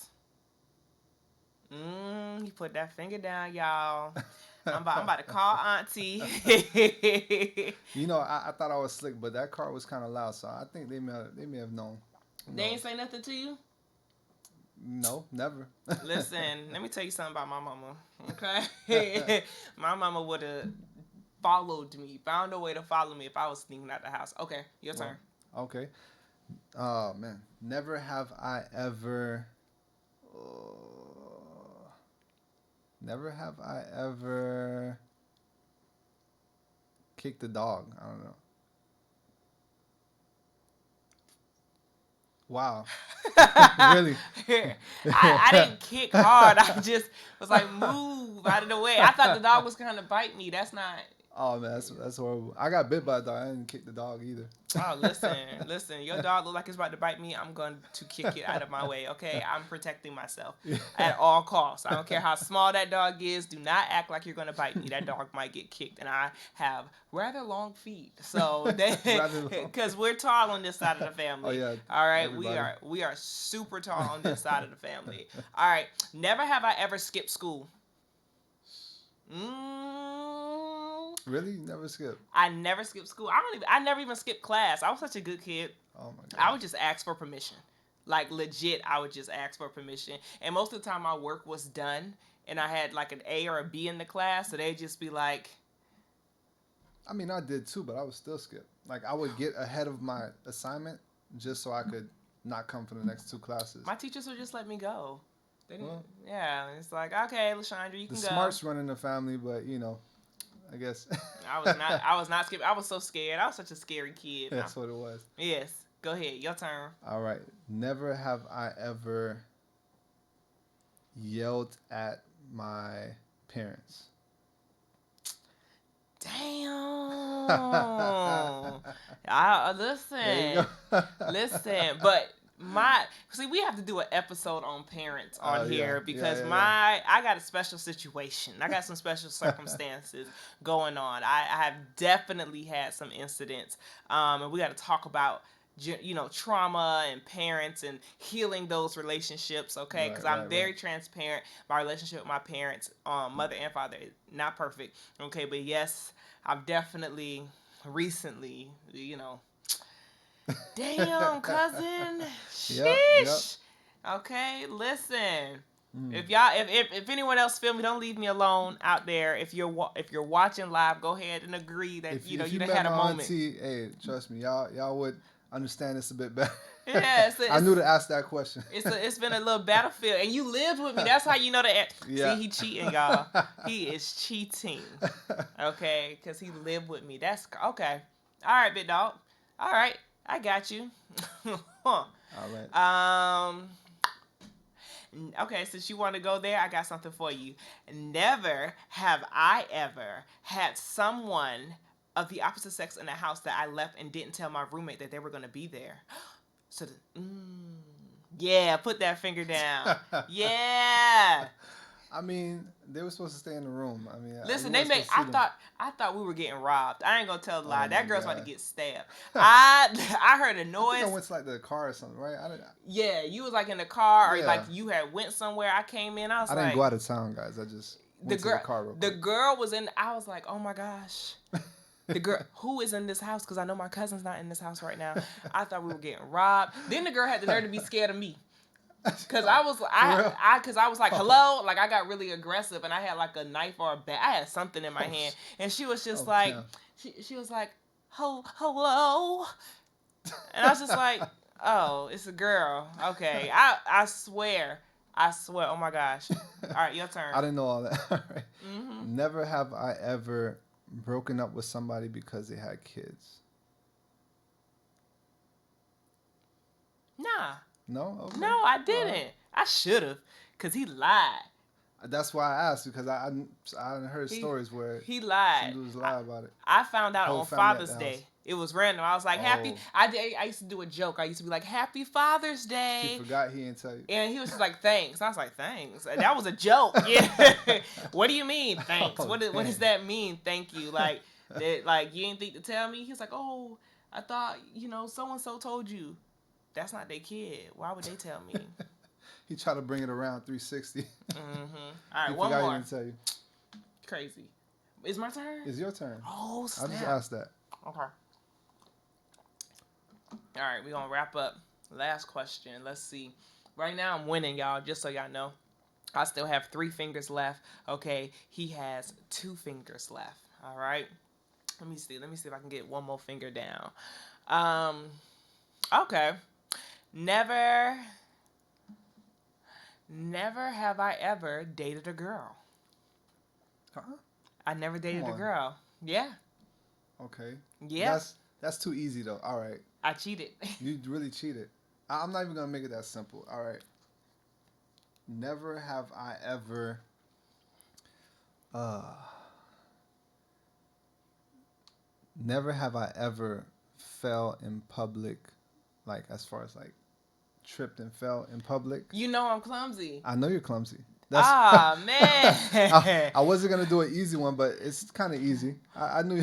He put that finger down, y'all. I'm about to call Auntie. You know, I thought I was slick, but that car was kind of loud, so I think they may have known. They ain't say nothing to you? No, never. Listen, let me tell you something about my mama, okay? My mama would have followed me, found a way to follow me if I was sneaking out the house. Okay, your turn. Okay. Oh, man. Never have I ever... never have I ever kicked a dog. I don't know. Wow. Really? I didn't kick hard. I just was like, move out of the way. I thought the dog was going to bite me. That's not... Oh, man, that's horrible. I got bit by a dog. I didn't kick the dog either. Oh, listen. Your dog look like it's about to bite me. I'm going to kick it out of my way, okay? I'm protecting myself at all costs. I don't care how small that dog is. Do not act like you're going to bite me. That dog might get kicked. And I have rather long feet. So, because we're tall on this side of the family. Oh, yeah. All right? Everybody. We are super tall on this side of the family. All right. Never have I ever skipped school. Really? Never skip? I never skipped school. I never even skipped class. I was such a good kid. Oh, my God. I would just ask for permission. Like, legit, I would just ask for permission. And most of the time, my work was done, and I had, like, an A or a B in the class, so they'd just be like... I mean, I did, too, but I would still skip. Like, I would get ahead of my assignment just so I could not come for the next 2 classes. My teachers would just let me go. They didn't, Well, yeah, it's like, okay, LaShondra, you can the go. smarts run in the family, but, you know, I guess. I was not skipping. I was so scared. I was such a scary kid. That's what it was. Yes. Go ahead. Your turn. All right. Never have I ever yelled at my parents. Damn. Listen. There you go. Listen. But we have to do an episode on parents on here yeah. because Yeah. I got a special situation. I got some special circumstances going on. I have definitely had some incidents, and we got to talk about trauma and parents and healing those relationships. Okay, because I'm very transparent. My relationship with my parents, mother and father, is not perfect. Okay, but yes, I've definitely recently, damn, cousin. Yep. Sheesh. Okay, listen. Mm. If anyone else feel me, don't leave me alone out there. If you're watching live, go ahead and agree that If you you done met had a my moment. auntie, hey, trust me, y'all would understand this a bit better. Yeah, I knew to ask that question. It's been a little battlefield, and you lived with me. That's how you know that. Yeah. See, he cheating, y'all. He is cheating. Okay, because he lived with me. That's okay. All right, big dog. All right, I got you. All right. Okay, since you want to go there, I got something for you. Never have I ever had someone of the opposite sex in the house that I left and didn't tell my roommate that they were going to be there. So, yeah, put that finger down. Yeah. I mean, they were supposed to stay in the room. I mean, Listen, you weren't supposed to see them. I thought we were getting robbed. I ain't gonna tell a lie. Oh That my girl's about to God. get stabbed. I heard a I noise. think I went to like the car or something, right? Yeah, you was like in the car, or Yeah. like you had went somewhere. I came in. I was I like, didn't go out of town, guys. I just went to the car real quick. The girl was in. I was like, oh my gosh. The girl who is in this house, because I know my cousin's not in this house right now. I thought we were getting robbed. Then the girl had the nerve to be scared of me. Cause I was like, hello, like I got really aggressive and I had like a knife or a bat. I had something in my hand, and she was just like, she was like, hello, and I was just like, oh, it's a girl. Okay, I swear. Oh my gosh. All right, your turn. I didn't know all that. All right. Mm-hmm. Never have I ever broken up with somebody because they had kids. Nah. No? Okay. No, I didn't. I should have, cause he lied. That's why I asked, because I heard stories where he lied. some dudes lie about it. I found out Whole on family at Father's the Day. house. It was random. I was like, happy. I used to do a joke. I used to be like, Happy Father's Day. He forgot he didn't tell you. And he was just like, thanks. I was like, thanks. That was a joke. Yeah. What do you mean, thanks? What does that mean, thank you? Like you didn't think to tell me? He was like, oh, I thought, so-and-so told you. That's not their kid. Why would they tell me? He tried to bring it around 360. Mm-hmm. All right, one more. more. He didn't tell you. Crazy. Is my turn? It's your turn. Oh, snap. I just asked that. Okay. All right, we're going to wrap up. Last question. Let's see. Right now, I'm winning, y'all, just so y'all know. I still have 3 fingers left. Okay, he has 2 fingers left. All right. Let me see if I can get one more finger down. Okay. Never have I ever dated a girl. Huh? I never dated a girl. Yeah. Okay. Yeah. That's too easy, though. All right. I cheated. You really cheated. I'm not even going to make it that simple. All right. Never have I ever... Never have I ever fell in public, like as far as like tripped and fell in public. You know I'm clumsy. I know you're clumsy. Man. I wasn't going to do an easy one, but it's kind of easy. I knew.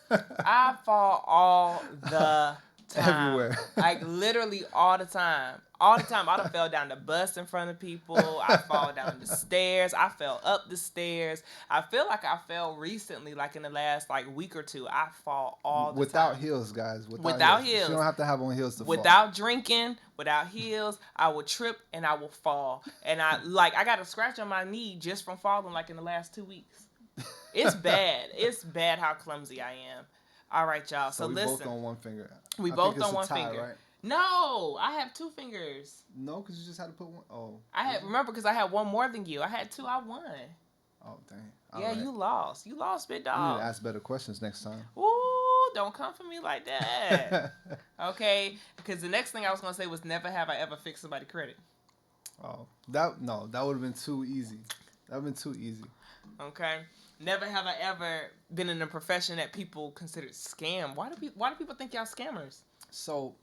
I fall all the time. Everywhere. Like literally all the time. All the time. I done fell down the bus in front of people. I fall down the stairs. I fell up the stairs. I feel like I fell recently, like in the last week or two. I fall all the time. Without heels, guys. Without heels. You don't have to have on heels to fall. Without drinking, without heels, I will trip and I will fall. And I got a scratch on my knee just from falling in the last 2 weeks. It's bad. It's bad how clumsy I am. All right, y'all. So we listen. both on one finger. We both on one finger. Right? No, I have 2 fingers. No, because you just had to put one. Oh. Remember, because I had one more than you. I had 2. I won. Oh, dang. Right. You lost. You lost, big dog. You need to ask better questions next time. Ooh, don't come for me like that. Okay, because the next thing I was going to say was never have I ever fixed somebody's credit. Oh, that would have been too easy. That would have been too easy. Okay. Never have I ever been in a profession that people consider scam. Why do people think y'all scammers? So,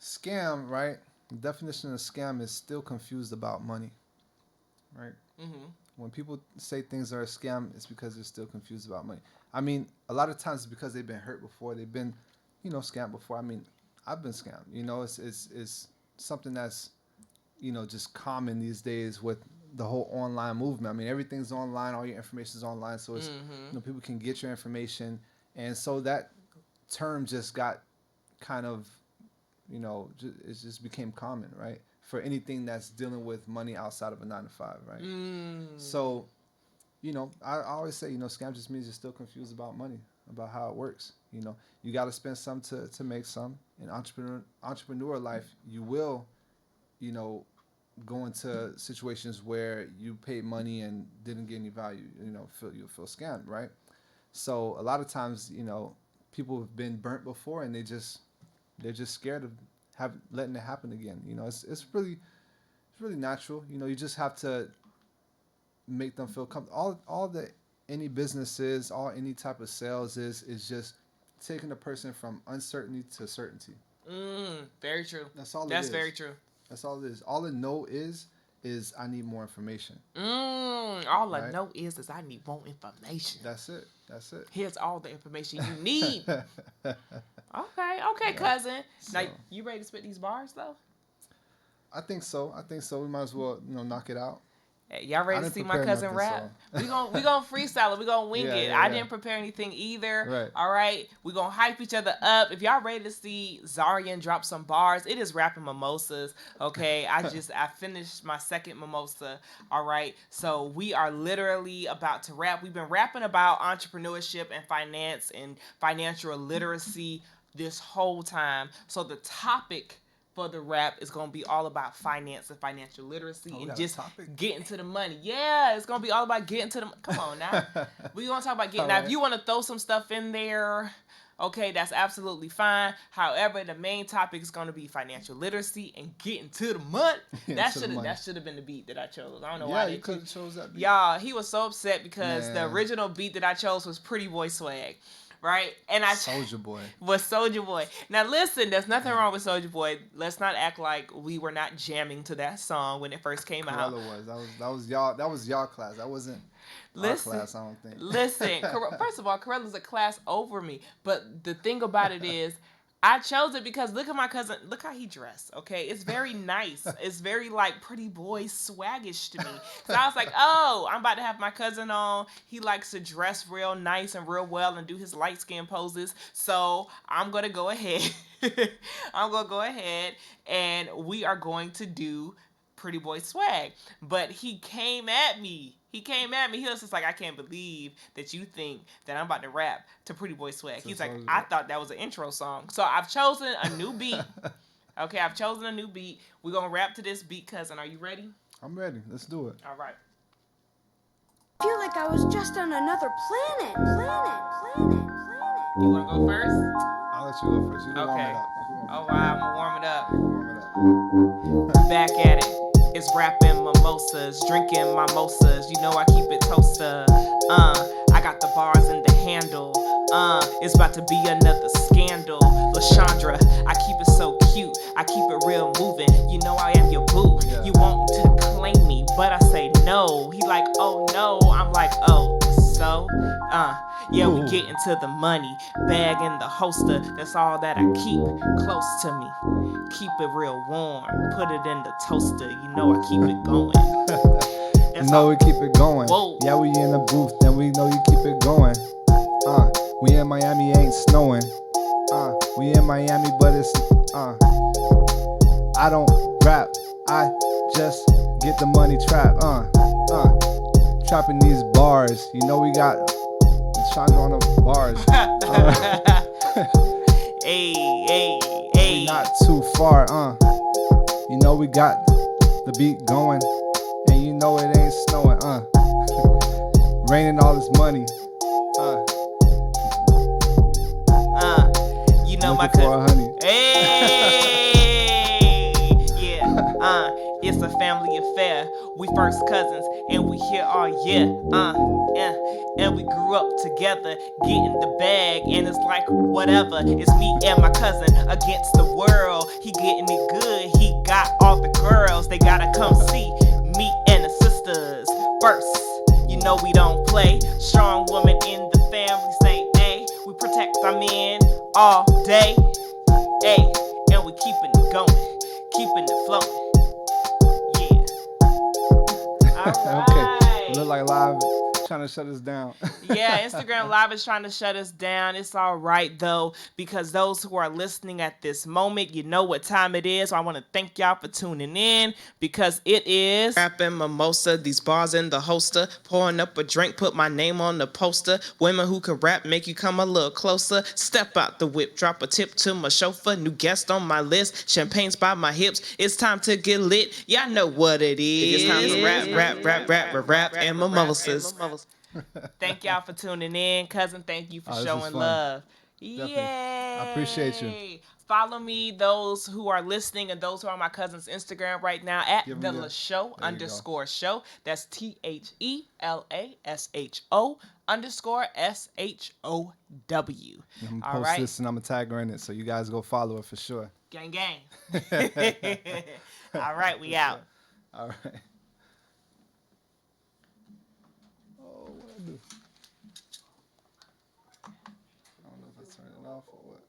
scam, right? The definition of scam is still confused about money, right? Mm-hmm. When people say things are a scam, it's because they're still confused about money. I mean, a lot of times it's because they've been hurt before. They've been, scammed before. I mean, I've been scammed. It's something that's, just common these days with the whole online movement. I mean, everything's online. All your information is online. So it's, people can get your information. And so that term just got kind of, it just became common, right? For anything that's dealing with money outside of a 9 to 5, right? So, I always say, scam just means you're still confused about money, about how it works. You got to spend some to make some. In entrepreneur life, you will, go into situations where you paid money and didn't get any value. You'll feel scammed, right? So a lot of times, people have been burnt before, and they're just scared of letting it happen again. It's really natural. You just have to make them feel comfortable. All that any business is, any type of sales is just taking a person from uncertainty to certainty. Very true. That's all. That's very true. That's all it is. All it know is I need more information. All I know is I need more information. That's it. Here's all the information you need. Okay, cousin. So, now, you ready to spit these bars, though? I think so. We might as well, knock it out. Hey, y'all ready to see my cousin rap? So. We gonna freestyle it. We gonna wing it. I didn't prepare anything either. Right. All right. We gonna hype each other up. If y'all ready to see Zarian drop some bars, it is rapping mimosas. Okay. I finished my second mimosa. All right. So we are literally about to rap. We've been rapping about entrepreneurship and finance and financial literacy this whole time. So the topic for the rap is going to be all about finance and financial literacy and just getting to the money. Yeah, it's going to be all about getting to the... Come on now. We're going to talk about getting... Now, if you want to throw some stuff in there, okay, that's absolutely fine. However, the main topic is going to be financial literacy and getting to the money. That should have been the beat that I chose. I don't know why. Yeah, you could have chose that beat. Y'all, he was so upset because the original beat that I chose was Pretty Boy Swag. Right? And Soulja Boy. Was Soulja Boy. Now listen, there's nothing wrong with Soulja Boy. Let's not act like we were not jamming to that song when it first came out. That was y'all class. That wasn't our class, I don't think. Listen, first of all, Corella's a class over me. But the thing about it is, I chose it because look at my cousin. Look how he dressed, okay? It's very nice. It's very, pretty boy swaggish to me. So I was like, oh, I'm about to have my cousin on. He likes to dress real nice and real well and do his light skin poses. So I'm going to go ahead. And we are going to do Pretty Boy Swag. But he came at me. He was just like, I can't believe that you think that I'm about to rap to Pretty Boy Swag. He's like, I thought that was an intro song. So I've chosen a new beat. Okay, I've chosen a new beat. We're going to rap to this beat, cousin. Are you ready? I'm ready. Let's do it. All right. I feel like I was just on another planet. You want to go first? I'll let you go first. You can warm it up. Oh, wow. I'm going to warm it up. Back at it. It's rapping mimosas, drinking mimosas. You know I keep it toaster. I got the bars and the handle. It's about to be another scandal. LaShondra, I keep it so cute. I keep it real moving. You know I am your boo. Yeah. You want to claim me, but I say no. He like, oh no. I'm like, oh, so? Yeah, we getting to the money. Bag in the holster, that's all that I keep close to me. Keep it real warm, put it in the toaster. You know I keep it going. We keep it going. Whoa. Yeah, we in the booth, then we know you keep it going. We in Miami, ain't snowing. We in Miami, but it's I don't rap, I just get the money trap. Trapping these bars, you know we got Chandra on the bars. Hey. We not too far, You know we got the beat going, and you know it ain't snowing, Raining all this money, You know my looking for a cousin. honey. Hey, yeah, it's a family affair. We first cousins, and we here all year. and we grew up together, getting the bag, and it's like whatever. It's me and my cousin against the world. He getting it good, he got all the girls. They gotta come see me and the sisters first. You know we don't play. Strong woman in the family, say, hey, we protect our men all day, hey, and we keeping it going, keeping it flowing. Yeah. All right. Okay. Look like Live trying to shut us down. Yeah, Instagram Live is trying to shut us down. It's all right, though, because those who are listening at this moment, you know what time it is. So I want to thank y'all for tuning in, because it is... Rapping mimosa, these bars in the holster. Pouring up a drink, put my name on the poster. Women who can rap make you come a little closer. Step out the whip, drop a tip to my chauffeur. New guest on my list, champagne's by my hips. It's time to get lit, y'all know what it is. It's time to rap, and mimosas. Thank y'all for tuning in. Cousin, thank you for showing love. Definitely. Yay! I appreciate you. Follow me, those who are listening and those who are on my cousin's Instagram right now at the LaShow _show. That's THELASHO _SHOW. I'm gonna post this and I'm gonna tag her in it, so you guys go follow her for sure. Gang, gang. All right, we out. All right. Oh, what do I do? I don't know if I turn it off or what.